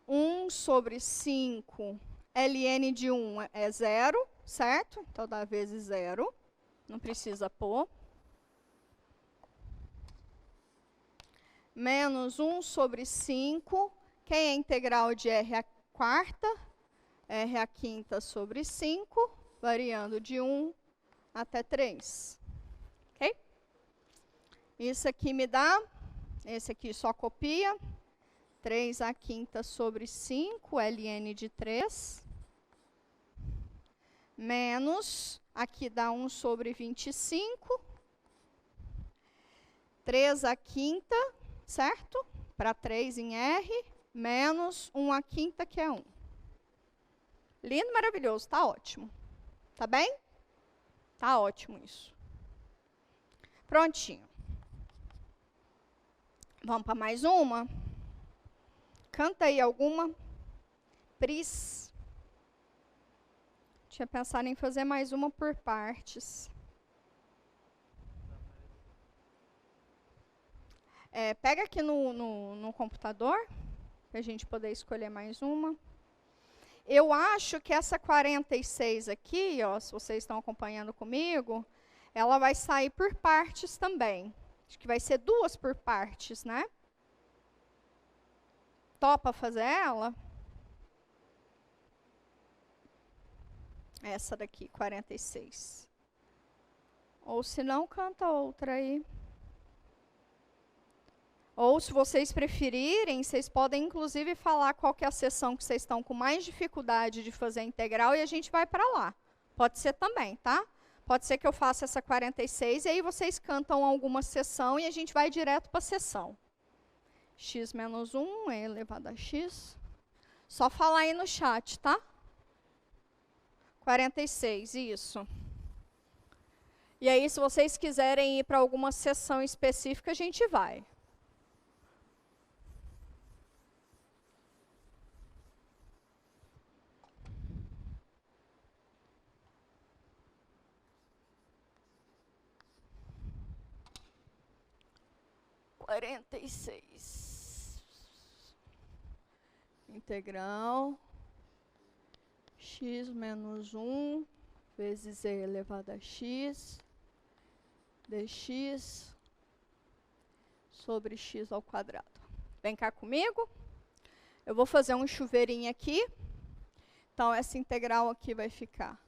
1 sobre 5 ln de 1 é 0, certo? Então, dá vezes 0. Não precisa pôr. Menos 1 sobre 5. Quem é integral de r a quarta? R a quinta sobre 5, variando de 1 até 3. Ok? Isso aqui me dá, esse aqui só copia, 3 a quinta sobre 5, ln de 3, menos, aqui dá 1 sobre 25, 3 a quinta, certo? Para 3 em R, menos 1 a quinta, que é 1. Lindo, maravilhoso, tá ótimo. Tá bem? Tá ótimo isso. Prontinho. Vamos para mais uma? Canta aí alguma. Pris. Tinha pensado em fazer mais uma por partes. Pega aqui no computador, para a gente poder escolher mais uma. Eu acho que essa 46 aqui, ó, se vocês estão acompanhando comigo, ela vai sair por partes também. Acho que vai ser 2 por partes, né? Topa fazer ela? Essa daqui, 46. Ou se não, canta outra aí. Ou, se vocês preferirem, vocês podem, inclusive, falar qual que é a seção que vocês estão com mais dificuldade de fazer a integral e a gente vai para lá. Pode ser também, tá? Pode ser que eu faça essa 46 e aí vocês cantam alguma seção e a gente vai direto para a seção. x menos 1, e elevado a x. Só falar aí no chat, tá? 46, isso. E aí, se vocês quiserem ir para alguma seção específica, a gente vai. Integral x menos 1 vezes e elevado a x dx sobre x ao quadrado. Vem cá comigo. Eu vou fazer um chuveirinho aqui. Então, essa integral aqui vai ficar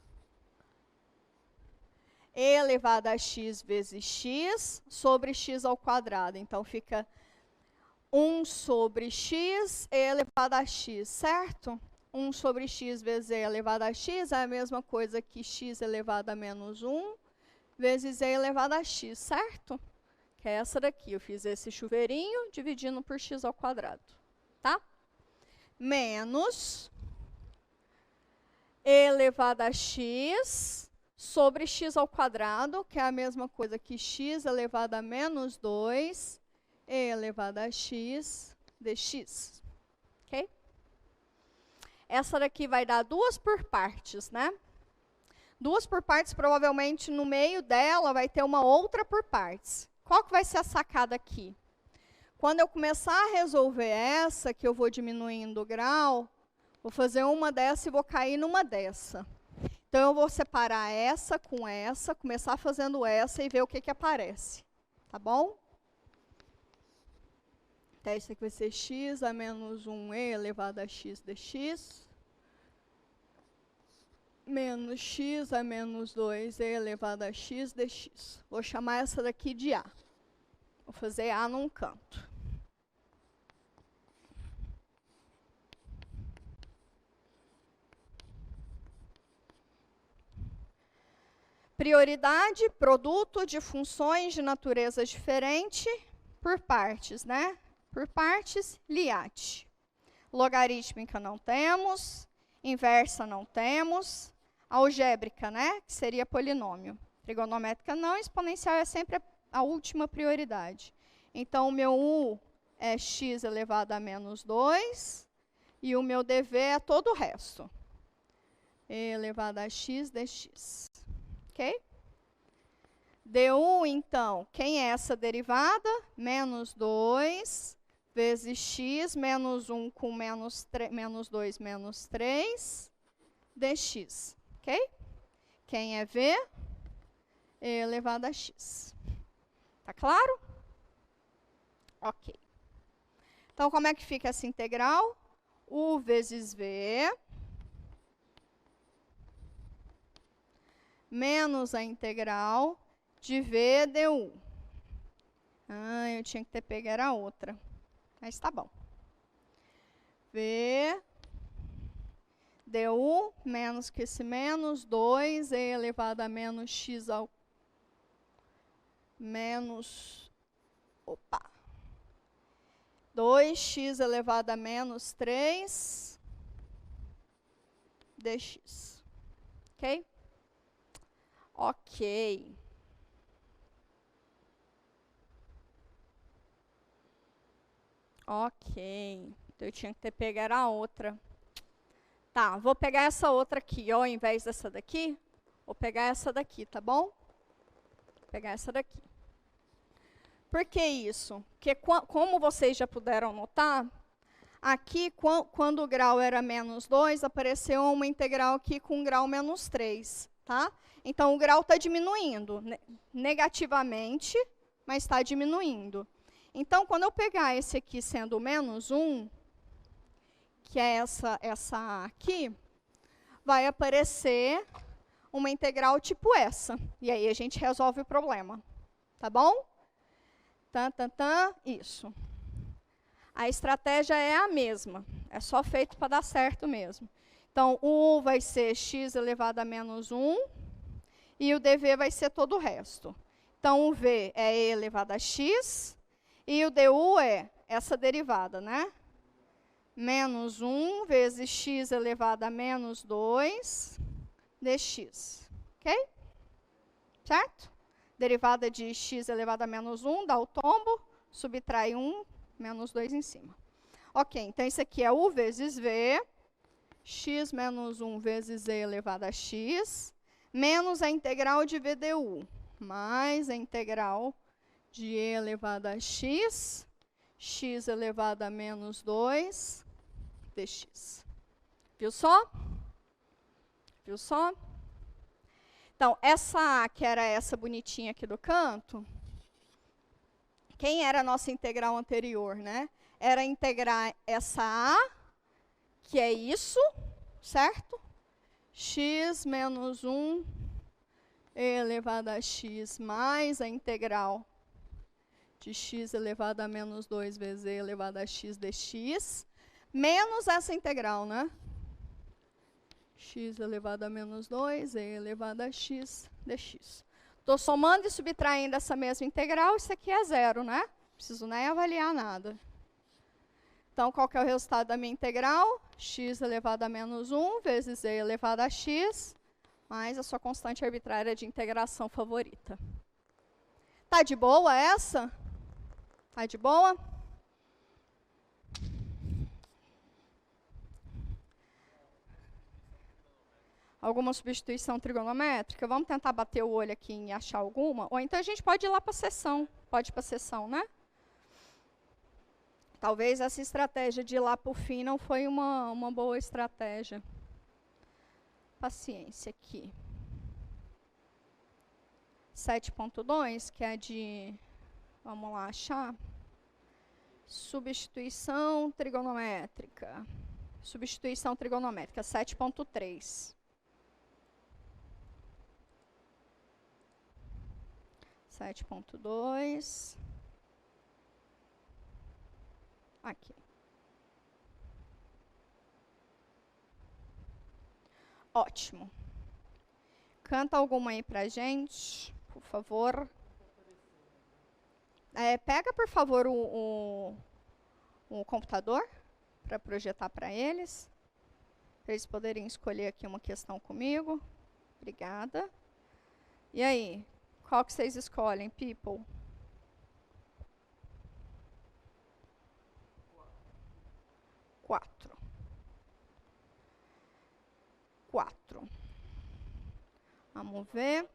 e elevado a x vezes x sobre x ao quadrado. Então, fica 1 sobre x e elevado a x, certo? 1 sobre x vezes e elevado a x é a mesma coisa que x elevado a menos 1 vezes e elevado a x, certo? Que é essa daqui. Eu fiz esse chuveirinho dividindo por x ao quadrado, tá? Menos e elevado a x sobre x ao quadrado, que é a mesma coisa que x elevado a menos 2 e elevado a x dx. Ok? Essa daqui vai dar 2 por partes, né? 2 por partes, provavelmente no meio dela vai ter uma outra por partes. Qual que vai ser a sacada aqui? Quando eu começar a resolver essa, que eu vou diminuindo o grau, vou fazer uma dessa e vou cair numa dessa. Então, eu vou separar essa com essa, começar fazendo essa e ver o que que aparece. Tá bom? Então, isso aqui vai ser x a menos 1e elevado a x dx. Menos x a menos 2e elevado a x dx. Vou chamar essa daqui de a. Vou fazer a num canto. Prioridade, produto de funções de natureza diferente por partes, né? Por partes, LIAT. Logarítmica não temos, inversa não temos, algébrica, né? Que seria polinômio. Trigonométrica não, exponencial é sempre a última prioridade. Então, o meu U é x elevado a menos 2, e o meu dv é todo o resto. E elevado a x dx. Ok? Du, então, quem é essa derivada? Menos 2 vezes x, menos 1 com menos 2 menos 3, dx. Ok? Quem é v? E elevado a x. Tá claro? Ok. Então, como é que fica essa integral? U vezes v menos a integral de v du. Ah, eu tinha que ter pego a outra. Mas tá bom. V du menos que esse menos 2 e elevado a menos x ao menos... Opa! 2x elevado a menos 3 dx. Ok? Ok. Ok. Então, eu tinha que ter pegado a outra. Tá, vou pegar essa outra aqui, ó, ao invés dessa daqui. Vou pegar essa daqui, tá bom? Vou pegar essa daqui. Por que isso? Porque, como vocês já puderam notar, aqui, quando o grau era menos 2, apareceu uma integral aqui com grau menos 3, tá? Então, o grau está diminuindo, negativamente, mas está diminuindo. Então, quando eu pegar esse aqui sendo menos 1, que é essa aqui, vai aparecer uma integral tipo essa. E aí, a gente resolve o problema. Tá bom? Isso. A estratégia é a mesma. É só feito para dar certo mesmo. Então, o U vai ser x elevado a menos 1. E o dv vai ser todo o resto. Então, o v é e elevado a x. E o du é essa derivada, né? Menos 1 vezes x elevado a menos 2 dx. Ok? Certo? Derivada de x elevado a menos 1 dá o tombo, subtrai 1, menos 2 em cima. Ok, então isso aqui é u vezes v, x menos 1 vezes e elevado a x, menos a integral de v du, mais a integral de e elevado a x, x elevado a menos 2, dx. Viu só? Viu só? Então, essa a, que era essa bonitinha aqui do canto, quem era a nossa integral anterior, né? Era integrar essa a, que é isso, certo? X menos 1 e elevado a x mais a integral de x elevado a menos 2 vezes e elevado a x dx, menos essa integral, né? X elevado a menos 2 e elevado a x dx. Estou somando e subtraindo essa mesma integral, isso aqui é zero, né? Não preciso nem avaliar nada. Então, qual que é o resultado da minha integral? X elevado a menos 1 vezes e elevado a x, mais a sua constante arbitrária de integração favorita. Tá de boa essa? Tá de boa? Alguma substituição trigonométrica? Vamos tentar bater o olho aqui e achar alguma? Ou então a gente pode ir lá para a seção. Pode ir para a seção, né? Talvez essa estratégia de ir lá para o fim não foi uma boa estratégia. Paciência aqui. 7.2, que é de... Vamos lá achar. Substituição trigonométrica. Substituição trigonométrica, 7.3. 7.2. Aqui. Ótimo. Canta alguma aí pra gente, por favor. Pega, por favor, o computador para projetar para eles poderem escolher aqui uma questão comigo. Obrigada. E aí, qual que vocês escolhem, people? 4. 4. Vamos ver.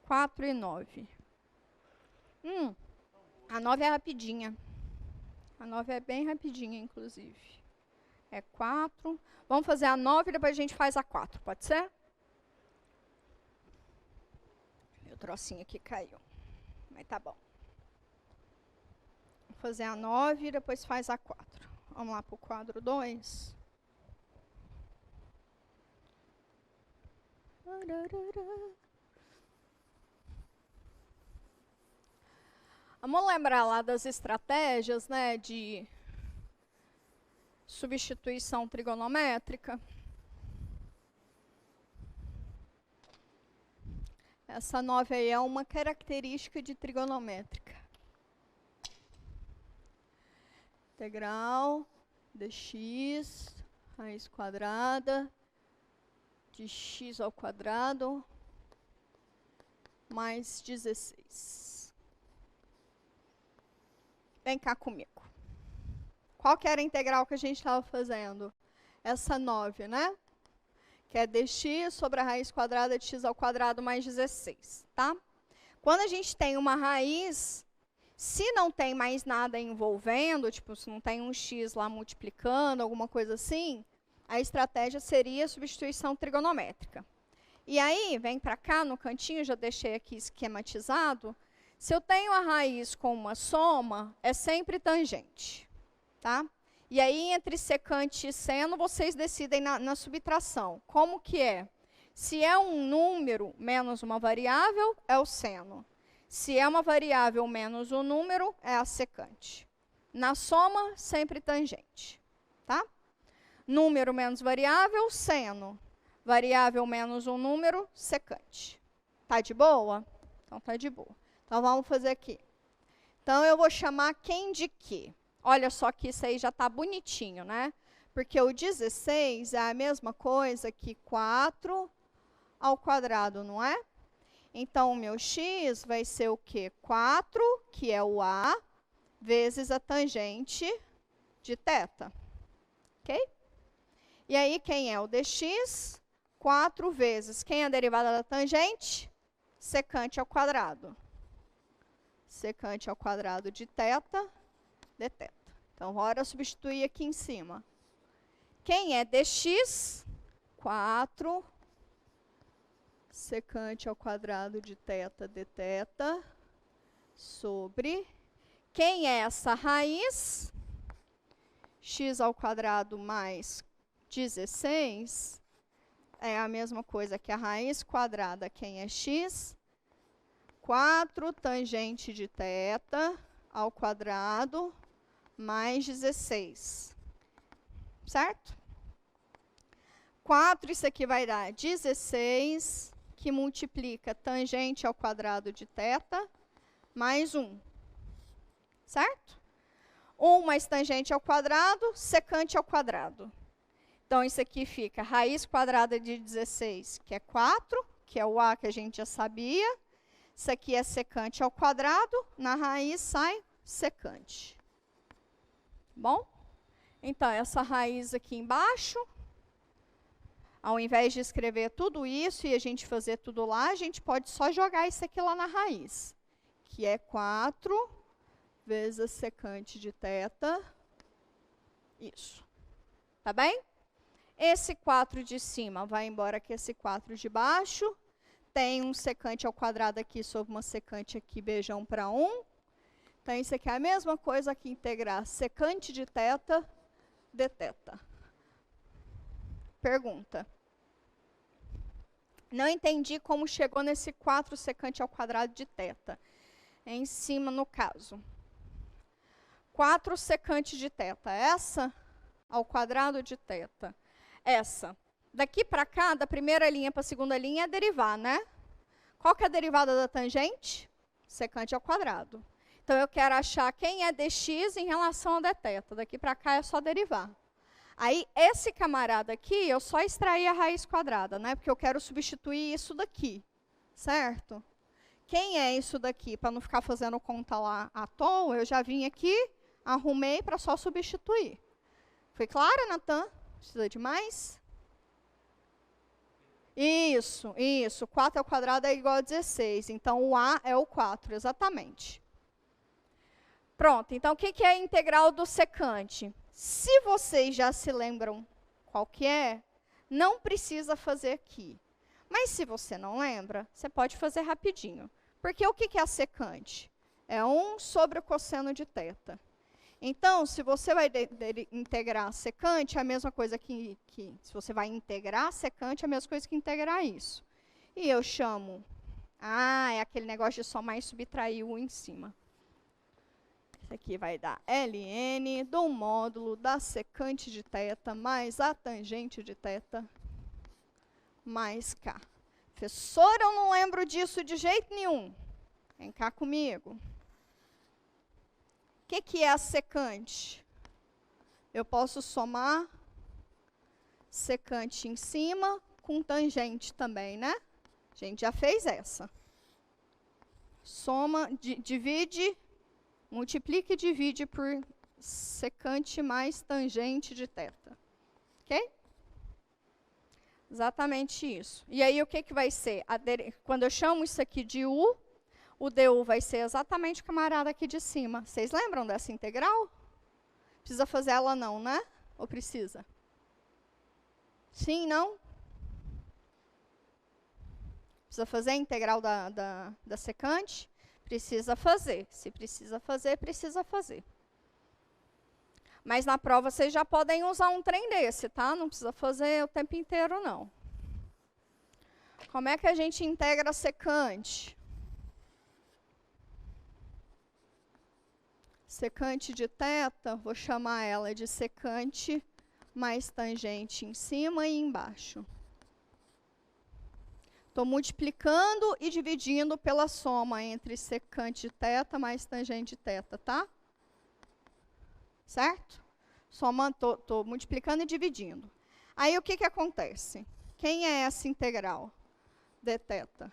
4 e 9. A 9 é rapidinha. A 9 é bem rapidinha, inclusive. É 4. Vamos fazer a 9 e depois a gente faz a 4, pode ser? Meu trocinho aqui caiu. Mas tá bom. Vou fazer a 9 e depois faz a 4. Vamos lá para o quadro 2. Vamos lembrar lá das estratégias, né, de substituição trigonométrica. Essa 9 aí é uma característica de trigonométrica. Integral dx, raiz quadrada, de x ao quadrado, mais 16. Vem cá comigo. Qual que era a integral que a gente estava fazendo? Essa 9, né? Que é dx sobre a raiz quadrada de x ao quadrado mais 16, tá? Quando a gente tem uma raiz, se não tem mais nada envolvendo, tipo, se não tem um x lá multiplicando, alguma coisa assim, a estratégia seria substituição trigonométrica. E aí, vem para cá no cantinho, já deixei aqui esquematizado. Se eu tenho a raiz com uma soma, é sempre tangente, tá? E aí, entre secante e seno, vocês decidem na subtração. Como que é? Se é um número menos uma variável, é o seno. Se é uma variável menos um número, é a secante. Na soma, sempre tangente, tá? Número menos variável, seno. Variável menos um número, secante. Tá de boa? Então, tá de boa. Então, vamos fazer aqui. Então, eu vou chamar quem de quê? Olha só que isso aí já está bonitinho, né? Porque o 16 é a mesma coisa que 4 ao quadrado, não é? Então, o meu x vai ser o quê? 4, que é o a, vezes a tangente de θ. Ok? E aí, quem é o dx? 4 vezes. Quem é a derivada da tangente? Secante ao quadrado. Secante ao quadrado de θ, dθ. Então, bora substituir aqui em cima. Quem é dx? 4 secante ao quadrado de θ, dθ, sobre... Quem é essa raiz? X ao quadrado mais 16 é a mesma coisa que a raiz quadrada. Quem é x? 4 tangente de θ ao quadrado mais 16. Certo? 4, isso aqui vai dar 16, que multiplica tangente ao quadrado de θ, mais 1. Certo? 1 mais tangente ao quadrado, secante ao quadrado. Então, isso aqui fica raiz quadrada de 16, que é 4, que é o a que a gente já sabia. Isso aqui é secante ao quadrado, na raiz sai secante. Bom? Então, essa raiz aqui embaixo, ao invés de escrever tudo isso e a gente fazer tudo lá, a gente pode só jogar isso aqui lá na raiz, que é 4 vezes a secante de θ. Isso. Tá bem? Esse 4 de cima vai embora que esse 4 de baixo. Tem um secante ao quadrado aqui sobre uma secante aqui, beijão para 1. Então, isso aqui é a mesma coisa que integrar secante de θ, dθ. Pergunta. Não entendi como chegou nesse 4 secante ao quadrado de θ. É em cima, no caso. 4 secante de θ. Essa ao quadrado de θ. Essa. Daqui para cá, da primeira linha para a segunda linha, é derivar, né? Qual que é a derivada da tangente? Secante ao quadrado. Então, eu quero achar quem é dx em relação a dθ. Daqui para cá é só derivar. Aí, esse camarada aqui, eu só extraí a raiz quadrada, né? Porque eu quero substituir isso daqui, certo? Quem é isso daqui? Para não ficar fazendo conta lá à toa, eu já vim aqui, arrumei para só substituir. Foi claro, Natan? Precisa de mais? Isso, isso. 4 ao quadrado é igual a 16. Então, o a é o 4, exatamente. Pronto, então o que é a integral do secante? Se vocês já se lembram qual que é, não precisa fazer aqui. Mas se você não lembra, você pode fazer rapidinho. Porque o que é a secante? É 1 sobre o cosseno de θ. Então, se você vai integrar a secante, é a mesma coisa que se você vai integrar a secante, é a mesma coisa que integrar isso. E eu chamo, é aquele negócio de somar e subtrair o em cima. Isso aqui vai dar ln do módulo da secante de θ mais a tangente de θ mais k. Professora, eu não lembro disso de jeito nenhum. Vem cá comigo. O que é a secante? Eu posso somar secante em cima com tangente também, né? A gente já fez essa. Soma, divide, multiplica e divide por secante mais tangente de θ. Ok? Exatamente isso. E aí, o que vai ser? Quando eu chamo isso aqui de u, o du vai ser exatamente o camarada aqui de cima. Vocês lembram dessa integral? Precisa fazer ela não, né? Ou precisa? Sim, não? Precisa fazer a integral da secante? Precisa fazer. Se precisa fazer, precisa fazer. Mas na prova vocês já podem usar um trem desse, tá? Não precisa fazer o tempo inteiro, não. Como é que a gente integra a secante? Secante de θ, vou chamar ela de secante mais tangente em cima e embaixo. Estou multiplicando e dividindo pela soma entre secante de θ mais tangente de θ, tá? Certo? Estou multiplicando e dividindo. Aí o que acontece? Quem é essa integral? Dθ.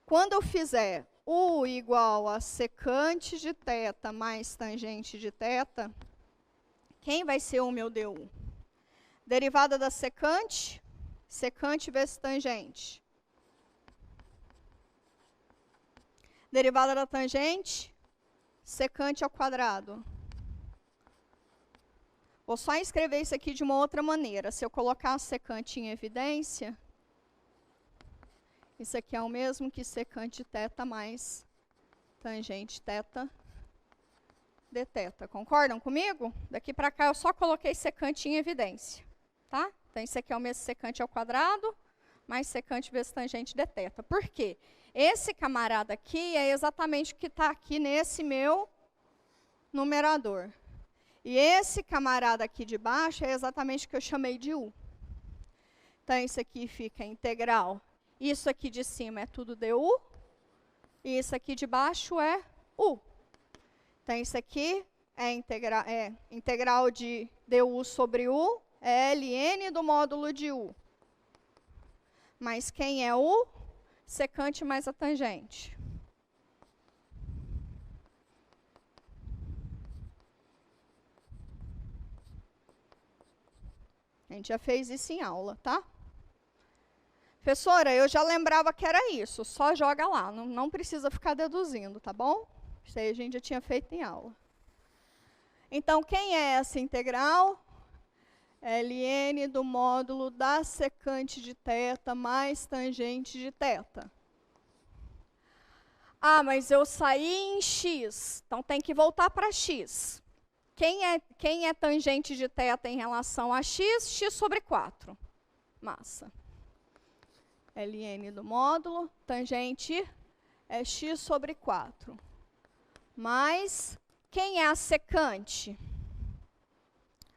Quando eu fizer U igual a secante de θ mais tangente de θ, quem vai ser o meu du? Derivada da secante, secante vezes tangente. Derivada da tangente, secante ao quadrado. Vou só escrever isso aqui de uma outra maneira. Se eu colocar a secante em evidência, isso aqui é o mesmo que secante de θ mais tangente θ dθ. Concordam comigo? Daqui para cá eu só coloquei secante em evidência. Tá? Então isso aqui é o mesmo secante ao quadrado mais secante vezes tangente dθ. Por quê? Esse camarada aqui é exatamente o que está aqui nesse meu numerador. E esse camarada aqui de baixo é exatamente o que eu chamei de U. Então, isso aqui fica integral. Isso aqui de cima é tudo du. E isso aqui de baixo é U. Então, isso aqui é integral de du sobre U, é ln do módulo de U. Mas quem é U? Secante mais a tangente. A gente já fez isso em aula, tá? Professora, eu já lembrava que era isso, só joga lá, não precisa ficar deduzindo, tá bom? Isso aí a gente já tinha feito em aula. Então, quem é essa integral? ln do módulo da secante de θ mais tangente de θ. Ah, mas eu saí em x, então tem que voltar para x. Quem é tangente de θ em relação a x? X sobre 4. Massa. ln do módulo, tangente é x sobre 4. Mas quem é a secante?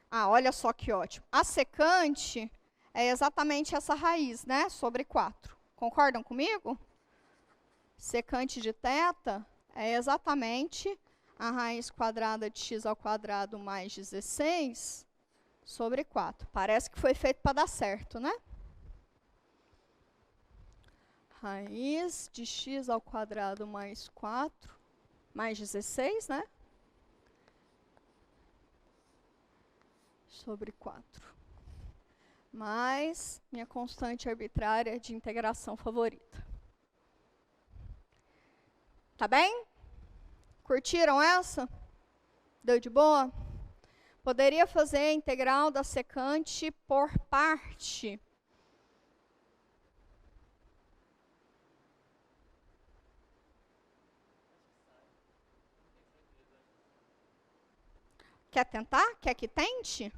Ah, olha só que ótimo. A secante é exatamente essa raiz, né? Sobre 4. Concordam comigo? Secante de θ é exatamente a raiz quadrada de x ao quadrado mais 16 sobre 4. Parece que foi feito para dar certo, né? Raiz de x ao quadrado mais 4, mais 16, né? Sobre 4. Mais minha constante arbitrária de integração favorita. Tá bem? Curtiram essa? Deu de boa? Poderia fazer a integral da secante por parte. Quer tentar? Quer que tente?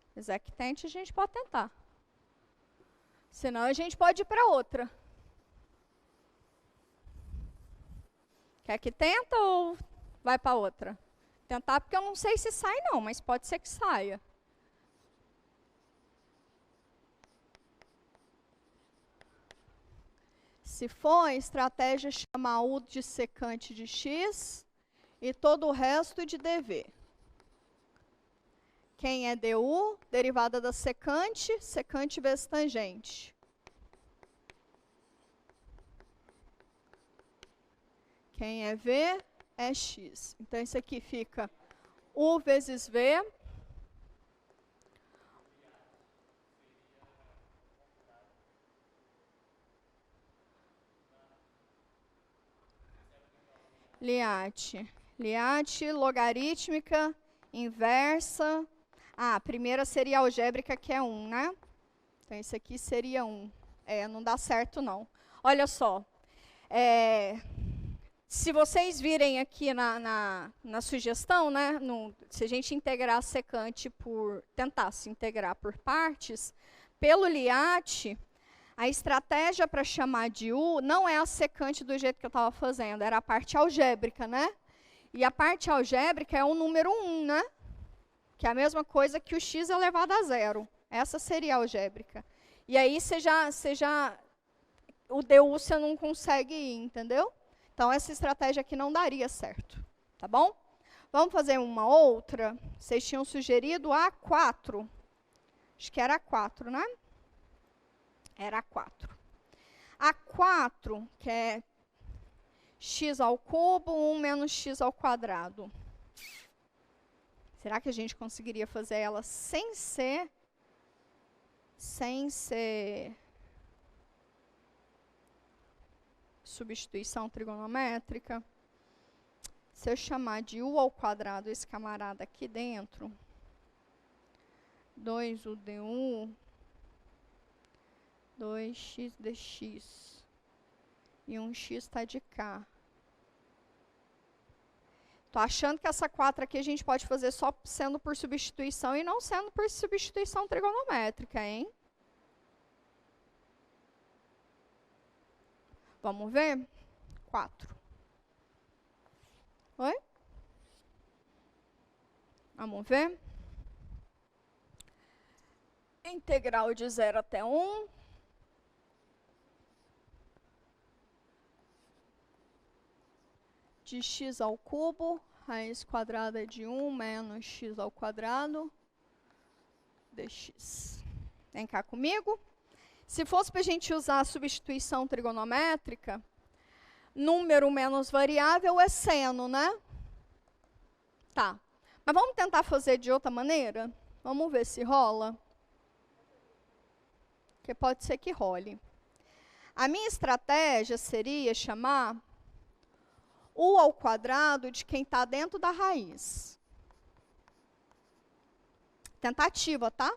Se quiser que tente, a gente pode tentar. Senão, a gente pode ir para outra. Quer que tenta ou vai para outra? Tentar, porque eu não sei se sai não, mas pode ser que saia. Se for, a estratégia é chamar U de secante de x e todo o resto de dv. Quem é du? Derivada da secante, secante vezes tangente. Quem é v é x. Então, isso aqui fica U vezes v. Liate, logarítmica, inversa. Ah, a primeira seria algébrica, que é 1, né? Então, isso aqui seria 1. Não dá certo, não. Olha só. Se vocês virem aqui na sugestão, né? Se a gente integrar a secante tentasse integrar por partes, pelo Liate, a estratégia para chamar de U não é a secante do jeito que eu estava fazendo, era a parte algébrica, né? E a parte algébrica é o número 1, né? Que é a mesma coisa que o x elevado a 0. Essa seria a algébrica. E aí você já o DU você não consegue ir, entendeu? Então, essa estratégia aqui não daria certo, tá bom? Vamos fazer uma outra? Vocês tinham sugerido a 4. Acho que era a 4, né? Era a 4. A 4, que é x ao cubo, 1 menos x ao quadrado. Será que a gente conseguiria fazer ela sem ser substituição trigonométrica? Se eu chamar de u ao quadrado esse camarada aqui dentro, 2u du, 2x dx, e 1x está de cá. Estou achando que essa 4 aqui a gente pode fazer só sendo por substituição e não sendo por substituição trigonométrica, hein? Vamos ver? 4. Oi? Vamos ver? Integral de 0 até 1. De x ao cubo, raiz quadrada de 1 menos x ao quadrado dx. Vem cá comigo. Se fosse para a gente usar a substituição trigonométrica, número menos variável é seno, né? Tá. Mas vamos tentar fazer de outra maneira? Vamos ver se rola. Porque pode ser que role. A minha estratégia seria chamar u ao quadrado de quem está dentro da raiz. Tentativa, tá?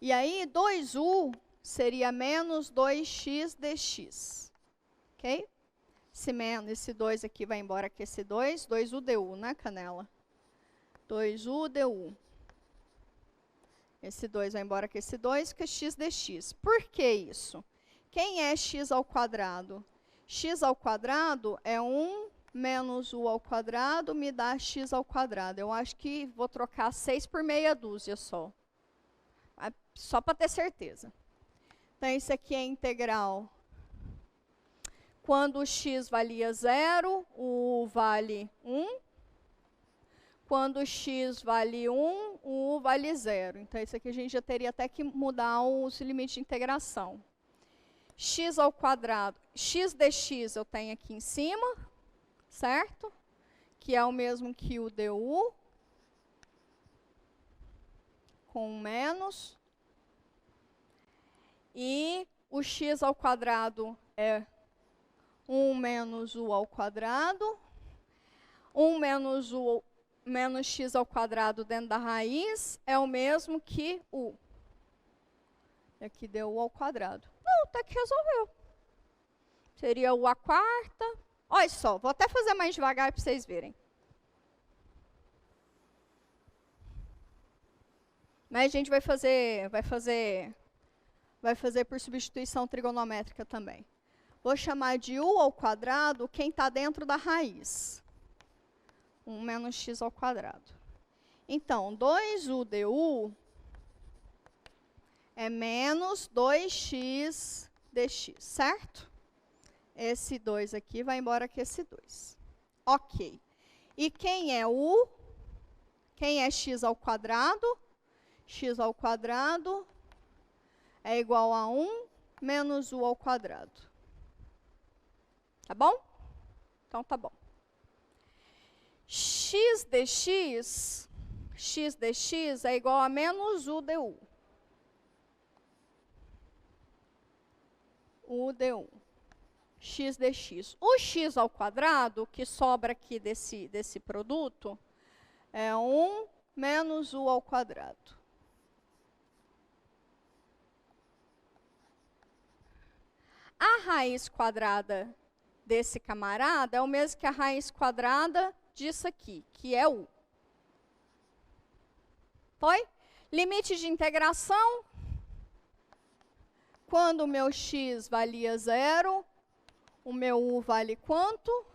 E aí, 2u seria menos 2x dx. Ok? Esse 2 aqui vai embora com esse 2. 2u du, né, Canela? 2u du. Esse 2 vai embora com esse 2, fica x dx. Por que isso? Quem é x ao quadrado? X ao quadrado é 1 menos u ao quadrado me dá x ao quadrado. Eu acho que vou trocar 6 por meia dúzia só. Só para ter certeza. Então, isso aqui é integral. Quando o x valia 0, o u vale 1. Quando o x vale 1, o u vale 0. Então, isso aqui a gente já teria até que mudar os limites de integração. X ao quadrado, x dx eu tenho aqui em cima, certo? Que é o mesmo que o du, com menos. E o x ao quadrado é 1 menos u ao quadrado. 1 menos u menos x ao quadrado dentro da raiz é o mesmo que u. E aqui deu u ao quadrado. Não, até que resolveu. Seria u à quarta. Olha só, vou até fazer mais devagar para vocês verem. Mas a gente vai fazer por substituição trigonométrica também. Vou chamar de u ao quadrado quem está dentro da raiz. 1 menos x ao quadrado. Então, 2u du é menos 2x dx, certo? Esse 2 aqui vai embora com esse 2. Ok. E quem é u? Quem é x ao quadrado? X ao quadrado é igual a 1 menos u ao quadrado. Tá bom? Então, tá bom. X dx é igual a menos u du. U du. X dx. O x ao quadrado, que sobra aqui desse produto, é 1 menos u ao quadrado. A raiz quadrada desse camarada é o mesmo que a raiz quadrada disso aqui, que é u. Foi? Limite de integração. Quando o meu x valia 0, o meu u vale quanto?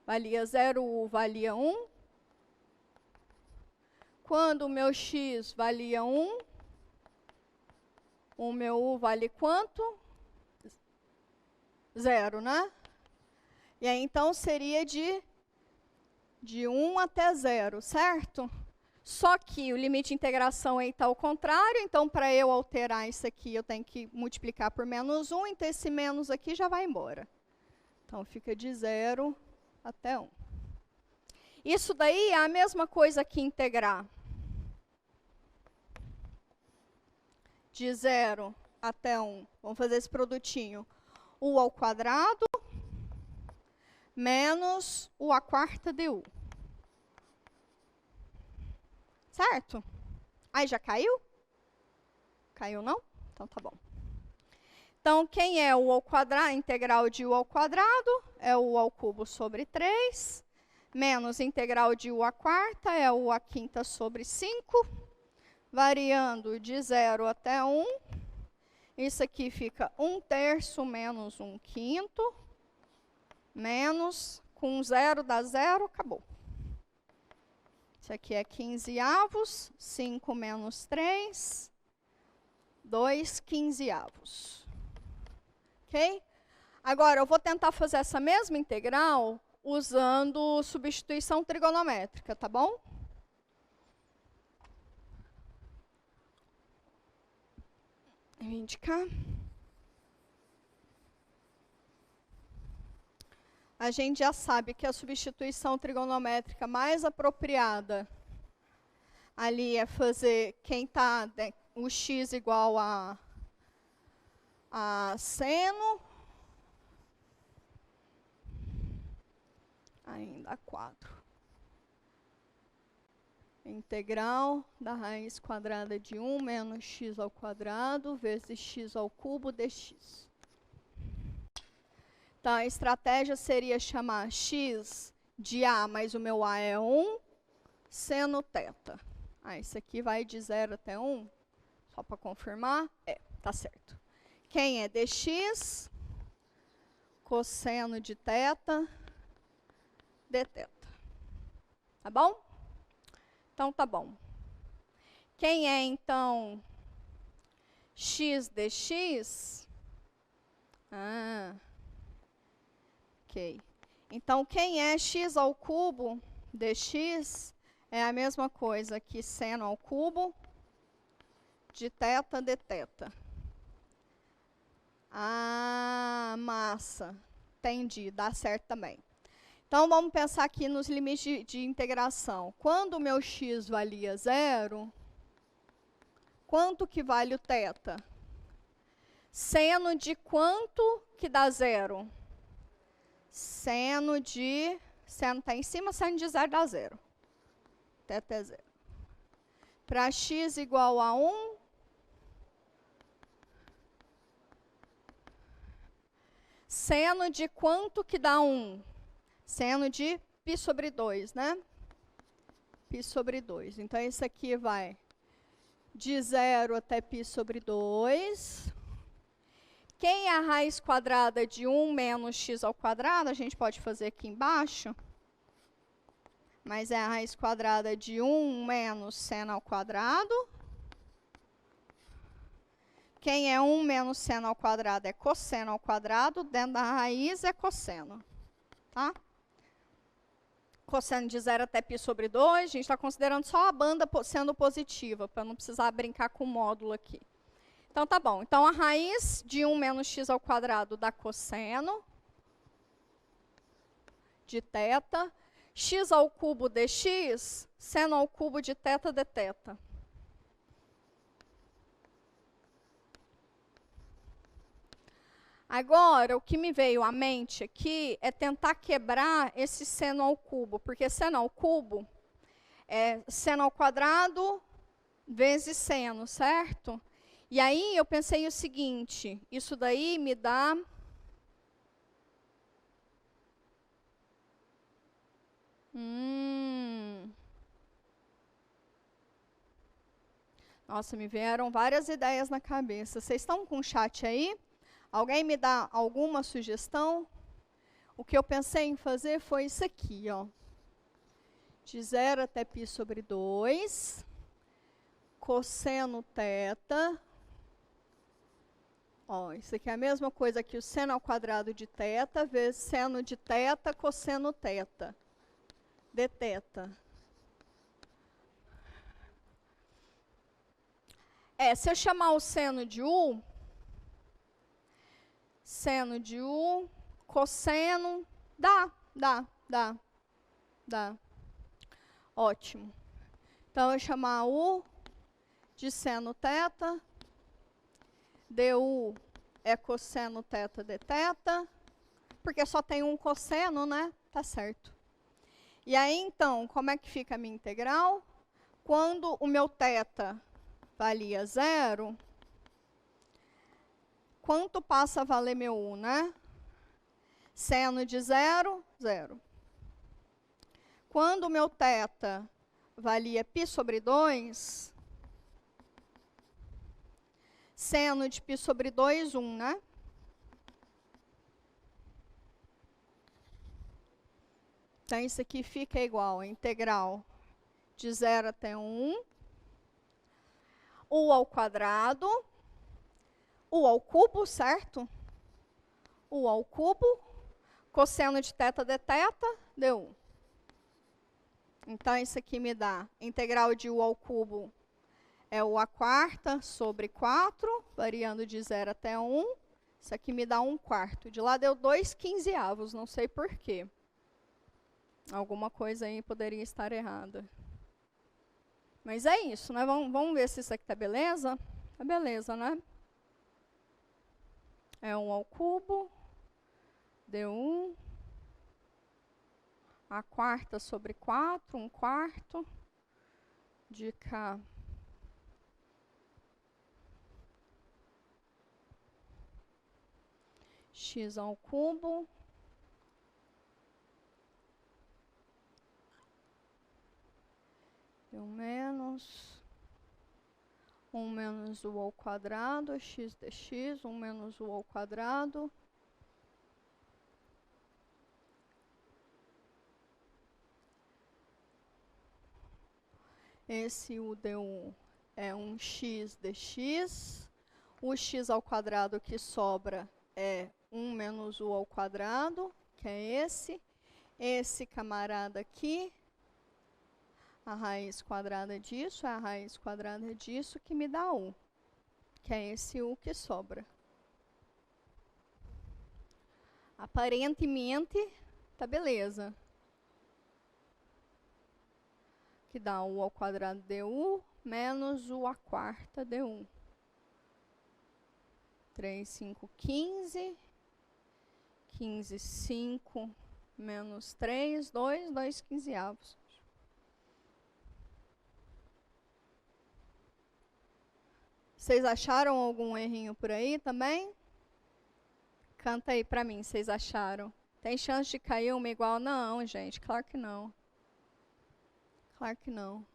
Valia 0, o u valia 1. Quando o meu x valia 1, o meu u vale quanto? 0, né? E aí, então, seria de 1 até 0, certo? Só que o limite de integração aí está ao contrário, então, para eu alterar isso aqui, eu tenho que multiplicar por menos 1, então esse menos aqui já vai embora. Então, fica de 0 até 1. Isso daí é a mesma coisa que integrar de 0 até 1. Vamos fazer esse produtinho. U ao quadrado menos U à quarta de U. Certo? Aí já caiu? Caiu não? Então tá bom. Então, quem é U ao quadrado? A integral de U ao quadrado é U ao cubo sobre 3. Menos integral de U à quarta é U à quinta sobre 5. Variando de 0 até 1. Isso aqui fica 1/3 menos 1/5. Menos, com 0 dá 0, acabou. Isso aqui é 15avos, 5 menos 3, 2 15avos. Ok? Agora, eu vou tentar fazer essa mesma integral usando substituição trigonométrica, tá bom? Eu vou indicar. A gente já sabe que a substituição trigonométrica mais apropriada ali é fazer quem está o x igual a seno, ainda 4. Integral da raiz quadrada de 1 menos x ao quadrado vezes x ao cubo dx. Então, a estratégia seria chamar x de a, mas o meu a é 1, seno θ. Isso aqui vai de 0 até 1, só para confirmar. Tá certo. Quem é dx, cosseno de θ, dθ. Tá bom? Então, tá bom. Quem é, então, x dx? Ok. Então, quem é x ao cubo dx é a mesma coisa que seno ao cubo de θ dθ. Massa. Entendi, dá certo também. Então, vamos pensar aqui nos limites de integração. Quando o meu x valia 0, quanto que vale o θ? Seno de quanto que dá 0? Seno está em cima, seno de 0 dá 0. Θ é 0. Para x igual a 1, seno de quanto que dá 1? Seno de π sobre 2, né? Π sobre 2. Então, esse aqui vai de 0 até π sobre 2. Quem é a raiz quadrada de 1 menos x ao quadrado? A gente pode fazer aqui embaixo. Mas é a raiz quadrada de 1 menos seno ao quadrado. Quem é 1 menos seno ao quadrado é cosseno ao quadrado. Dentro da raiz é cosseno. Tá? Cosseno de 0 até π sobre 2. A gente está considerando só a banda sendo positiva, para não precisar brincar com o módulo aqui. Então, tá bom. Então, a raiz de 1 menos x ao quadrado dá cosseno de θ. X ao cubo dx, seno ao cubo de θ dθ. Agora, o que me veio à mente aqui é tentar quebrar esse seno ao cubo, porque seno ao cubo é seno ao quadrado vezes seno, certo? E aí eu pensei o seguinte, isso daí me dá Nossa, me vieram várias ideias na cabeça. Vocês estão com o chat aí? Alguém me dá alguma sugestão? O que eu pensei em fazer foi isso aqui, ó. De 0 até π sobre 2, cosseno θ, Ó, isso aqui é a mesma coisa que o seno ao quadrado de θ vezes seno de θ cosseno θ. De θ. Se eu chamar o seno de U, cosseno, dá. Ótimo. Então, eu chamar U de seno θ, du é cosseno θ de θ, porque só tem um cosseno, né? Tá certo. E aí, então, como é que fica a minha integral? Quando o meu θ valia 0, quanto passa a valer meu U, né? Seno de 0, 0. Quando o meu θ valia π sobre 2, seno de π sobre 2, 1, né? Então, isso aqui fica igual a integral de 0 até 1, U ao quadrado, U ao cubo, certo? U ao cubo, cosseno de θ de θ, deu 1. Então, isso aqui me dá integral de U ao cubo é U à quarta sobre 4, variando de 0 até 1. Isso aqui me dá 1/4. De lá deu 2/15, não sei por quê. Alguma coisa aí poderia estar errada. Mas é isso, né? Vamos ver se isso aqui tá beleza? Tá beleza, né? É 1 ao cubo, deu 1. A quarta sobre 4, 1/4 de K. X ao cubo. Deu menos 1 menos U ao quadrado, x dx, 1 menos U ao quadrado. Esse U deu é um x dx. O x ao quadrado que sobra é 1 menos U ao quadrado, que é esse. Esse camarada aqui, a raiz quadrada disso, é a raiz quadrada disso que me dá U, que é esse U que sobra. Aparentemente, tá beleza. Que dá U ao quadrado du menos U à quarta du. 3, 5, 15. 15, 5 menos 3, 2, 2/15. Vocês acharam algum errinho por aí também? Canta aí pra mim, vocês acharam? Tem chance de cair uma igual? Não, gente, claro que não. Claro que não.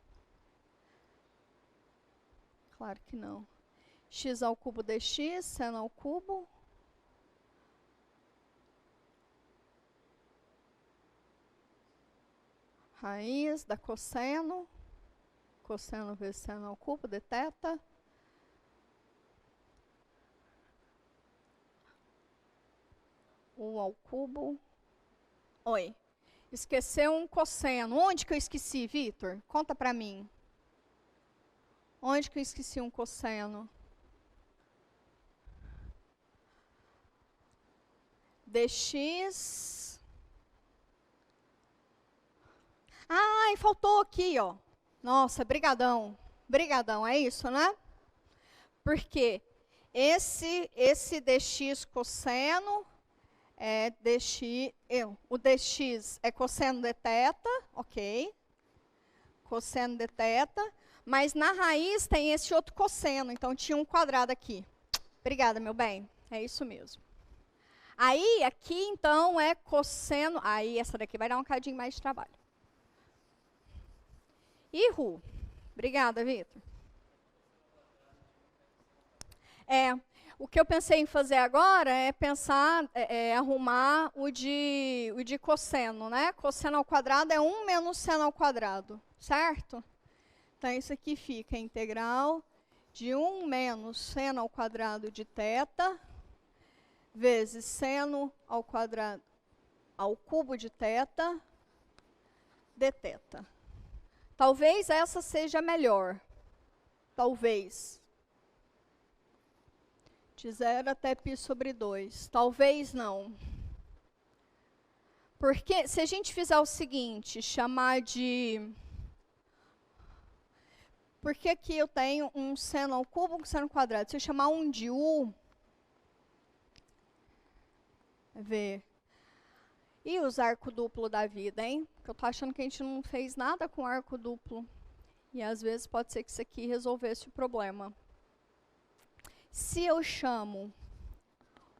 Claro que não. X ao cubo dx, seno ao cubo. Raiz da cosseno. Cosseno vezes seno ao cubo de θ. U ao cubo. Oi. Esqueceu um cosseno. Onde que eu esqueci, Vitor? Conta pra mim. Onde que eu esqueci um cosseno? Dx. Ai, faltou aqui, ó. Nossa, brigadão. Brigadão, é isso, né? Porque esse dx cosseno é dx, o dx é cosseno de θ, ok? Cosseno de θ, mas na raiz tem esse outro cosseno, então tinha um quadrado aqui. Obrigada, meu bem, é isso mesmo. Aí, aqui, então, é cosseno, aí essa daqui vai dar um cadinho mais de trabalho. E Ru. Obrigada, Vitor. O que eu pensei em fazer agora é pensar, arrumar o de cosseno, né? Cosseno ao quadrado é 1 menos seno ao quadrado, certo? Então, isso aqui fica integral de 1 menos seno ao quadrado de θ, vezes seno ao quadrado ao cubo de θ, dθ. Talvez essa seja melhor. Talvez. De 0 até π sobre 2. Talvez não. Porque se a gente fizer o seguinte, chamar de... Porque aqui eu tenho um seno ao cubo, um seno ao quadrado. Se eu chamar um de u... Ver. E os arco duplo da vida, hein? Porque eu tô achando que a gente não fez nada com arco duplo. E às vezes pode ser que isso aqui resolvesse o problema. Se eu chamo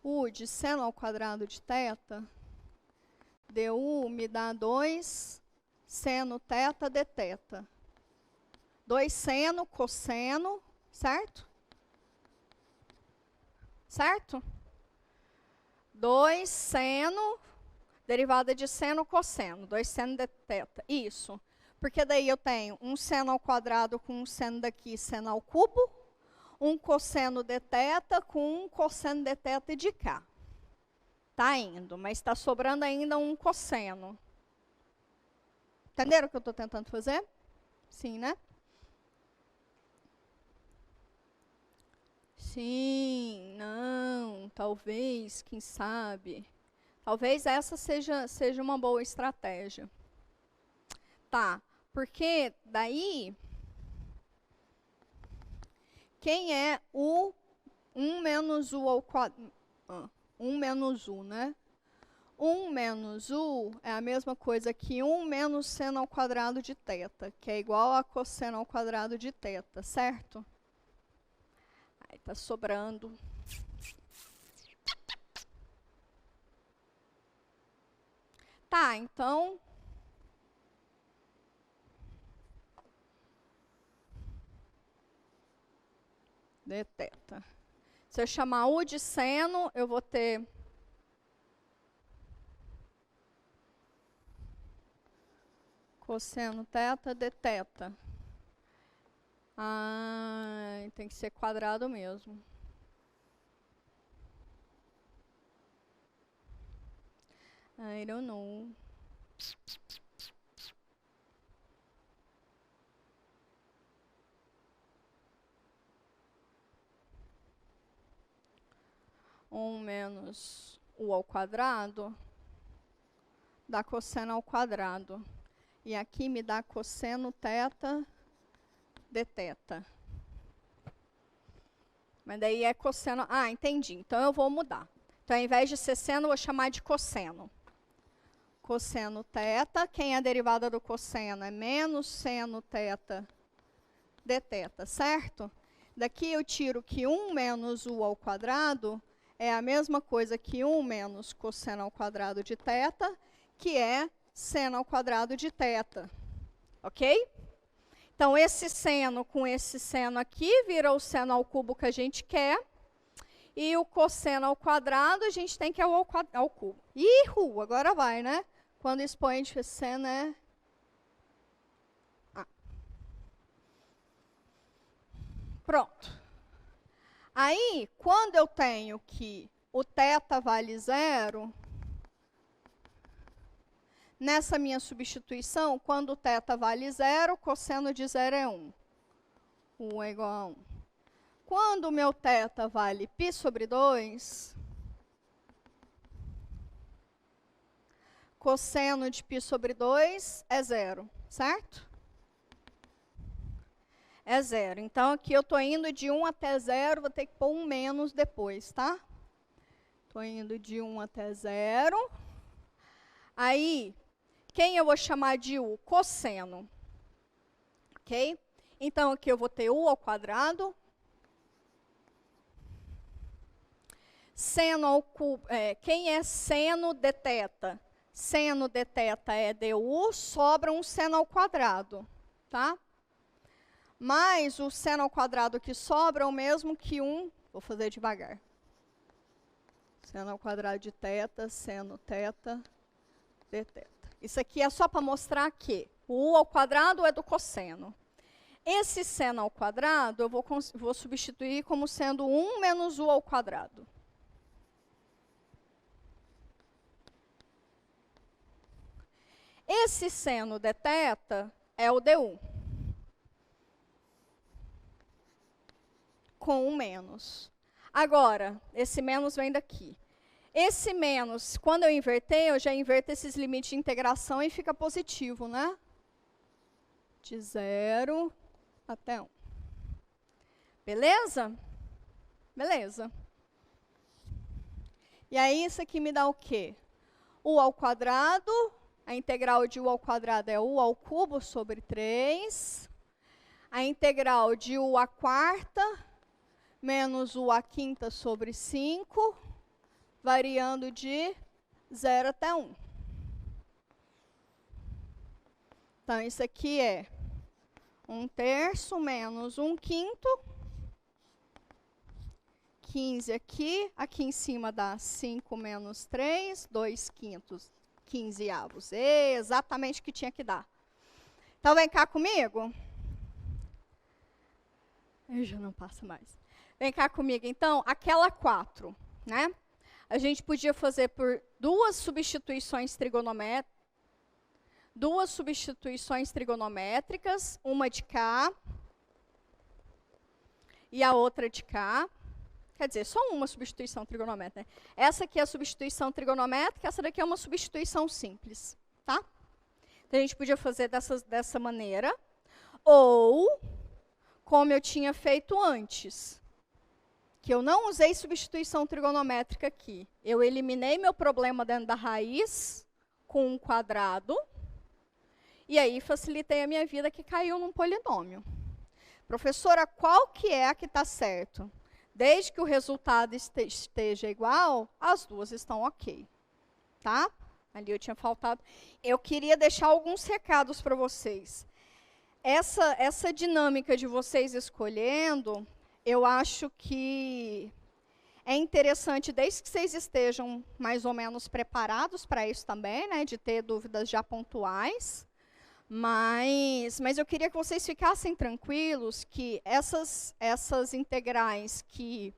u de seno ao quadrado de θ, du me dá 2 seno θ dθ. 2 seno, cosseno, certo? Certo? 2 seno, derivada de seno, cosseno. 2 seno dθ. Isso. Porque daí eu tenho um seno ao quadrado com um seno daqui, seno ao cubo. Um cosseno dθ com um cosseno dθ de cá. Tá indo, mas está sobrando ainda um cosseno. Entenderam o que eu estou tentando fazer? Sim, né? Sim, não, talvez, quem sabe. Talvez essa seja uma boa estratégia. Tá, porque daí... Quem é o 1 menos u ao quadrado? 1 menos u, né? 1 menos u é a mesma coisa que 1 menos seno ao quadrado de θ, que é igual a cosseno ao quadrado de θ, certo? Aí tá sobrando. Tá, então... dθ. Se eu chamar u de seno, eu vou ter cosseno θ dθ. Ah, tem que ser quadrado mesmo. I don't know. Um menos u ao quadrado dá cosseno ao quadrado. E aqui me dá cosseno θ dθ. Mas daí é cosseno... Ah, entendi. Então eu vou mudar. Então ao invés de ser seno, eu vou chamar de cosseno. Cosseno θ. Quem é a derivada do cosseno? É menos seno θ dθ, certo? Daqui eu tiro que 1 menos u ao quadrado é a mesma coisa que 1 menos cosseno ao quadrado de θ, que é seno ao quadrado de θ. Ok? Então, esse seno com esse seno aqui vira o seno ao cubo que a gente quer. E o cosseno ao quadrado, a gente tem que ir ao cubo. Ihu, agora vai, né? Quando expoente de seno é... Pronto. Aí, quando eu tenho que o θ vale 0, nessa minha substituição, quando o θ vale 0, cosseno de 0 é 1. 1 é igual a 1. Quando o meu θ vale π sobre 2, cosseno de π sobre 2 é 0, certo? É 0. Então, aqui eu estou indo de 1 até 0, vou ter que pôr um menos depois, tá? Estou indo de 1 até 0. Aí, quem eu vou chamar de u? Cosseno. Ok? Então, aqui eu vou ter u ao quadrado. Seno ao cubo. Quem é seno dθ? Seno dθ é du, sobra um seno ao quadrado, tá? Mas o seno ao quadrado que sobra é o mesmo que vou fazer devagar. Seno ao quadrado de θ, seno θ, dθ. Isso aqui é só para mostrar que o u ao quadrado é do cosseno. esse seno ao quadrado, eu vou substituir como sendo 1 menos u ao quadrado. Esse seno de θ é o du. Com um menos. Agora, esse menos vem daqui. Esse menos, quando eu inverter, eu já inverto esses limites de integração e fica positivo, né? De 0 até 1. Beleza? Beleza. E aí, isso aqui me dá o quê? U ao quadrado, a integral de u ao quadrado é u ao cubo sobre 3. A integral de u à quarta menos u à quinta sobre 5, variando de 0 até 1. Então, isso aqui é 1/3 menos 1/5. 15 aqui em cima dá 5 menos 3, 2/5, 15avos. Exatamente o que tinha que dar. Então, vem cá comigo. Eu já não passo mais. Vem cá comigo, então, aquela 4, né? A gente podia fazer por duas substituições trigonométricas, uma de cá e a outra de cá. Quer dizer, só uma substituição trigonométrica, né? Essa aqui é a substituição trigonométrica, essa daqui é uma substituição simples, tá? Então, a gente podia fazer dessa maneira, ou, como eu tinha feito antes, que eu não usei substituição trigonométrica aqui. Eu eliminei meu problema dentro da raiz com um quadrado, e aí facilitei a minha vida que caiu num polinômio. Professora, qual que é a que está certo? Desde que o resultado esteja igual, as duas estão ok. Tá? Ali eu tinha faltado. Eu queria deixar alguns recados para vocês. Essa dinâmica de vocês escolhendo, eu acho que é interessante, desde que vocês estejam mais ou menos preparados para isso também, né, de ter dúvidas já pontuais. Mas eu queria que vocês ficassem tranquilos que essas integrais que,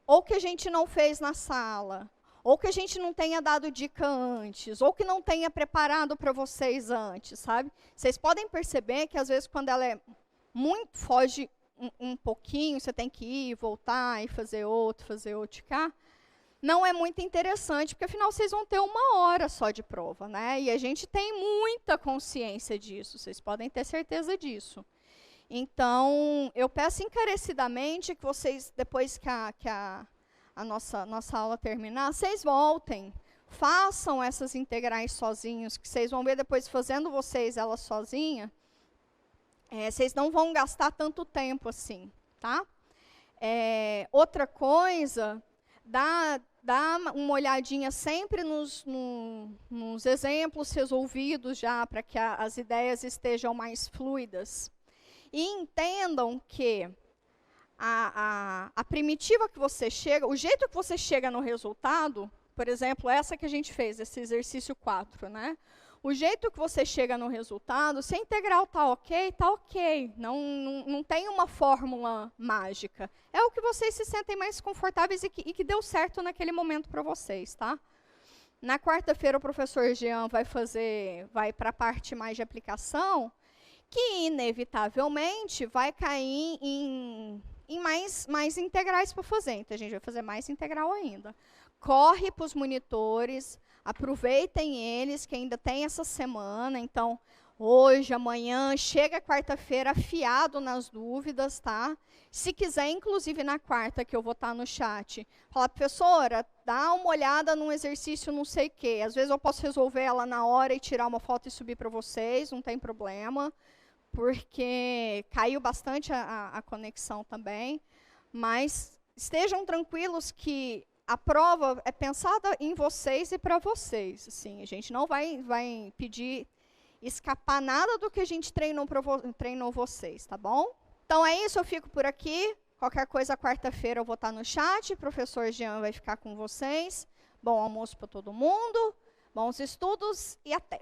ou que a gente não fez na sala, ou que a gente não tenha dado dica antes, ou que não tenha preparado para vocês antes, sabe? Vocês podem perceber que, às vezes, quando ela é muito, foge um pouquinho, você tem que ir, voltar e fazer outro de cá, não é muito interessante, porque afinal vocês vão ter 1 hora só de prova, né? E a gente tem muita consciência disso, vocês podem ter certeza disso. Então, eu peço encarecidamente que vocês, depois que a nossa aula terminar, vocês voltem, façam essas integrais sozinhos, que vocês vão ver depois fazendo elas sozinhas, vocês não vão gastar tanto tempo assim, tá? Outra coisa, dá uma olhadinha sempre nos exemplos resolvidos já, para que as ideias estejam mais fluidas. E entendam que a primitiva que você chega, o jeito que você chega no resultado, por exemplo, essa que a gente fez, esse exercício 4, né? O jeito que você chega no resultado, se a integral está ok. Não tem uma fórmula mágica. É o que vocês se sentem mais confortáveis e que deu certo naquele momento para vocês, tá? Na quarta-feira, o professor Jean vai para a parte mais de aplicação, que inevitavelmente vai cair em mais integrais para fazer. Então, a gente vai fazer mais integral ainda. Corre para os monitores, aproveitem eles, que ainda tem essa semana. Então, hoje, amanhã, chega quarta-feira afiado nas dúvidas, tá? Se quiser, inclusive na quarta, que eu vou estar no chat, fala, professora, dá uma olhada num exercício não sei o quê. Às vezes eu posso resolver ela na hora e tirar uma foto e subir para vocês, não tem problema, porque caiu bastante a conexão também. Mas estejam tranquilos que a prova é pensada em vocês e para vocês. Assim, a gente não vai pedir escapar nada do que a gente treinou vocês, tá bom? Então é isso, eu fico por aqui. Qualquer coisa, quarta-feira eu vou estar no chat, o professor Jean vai ficar com vocês. Bom almoço para todo mundo, bons estudos e até!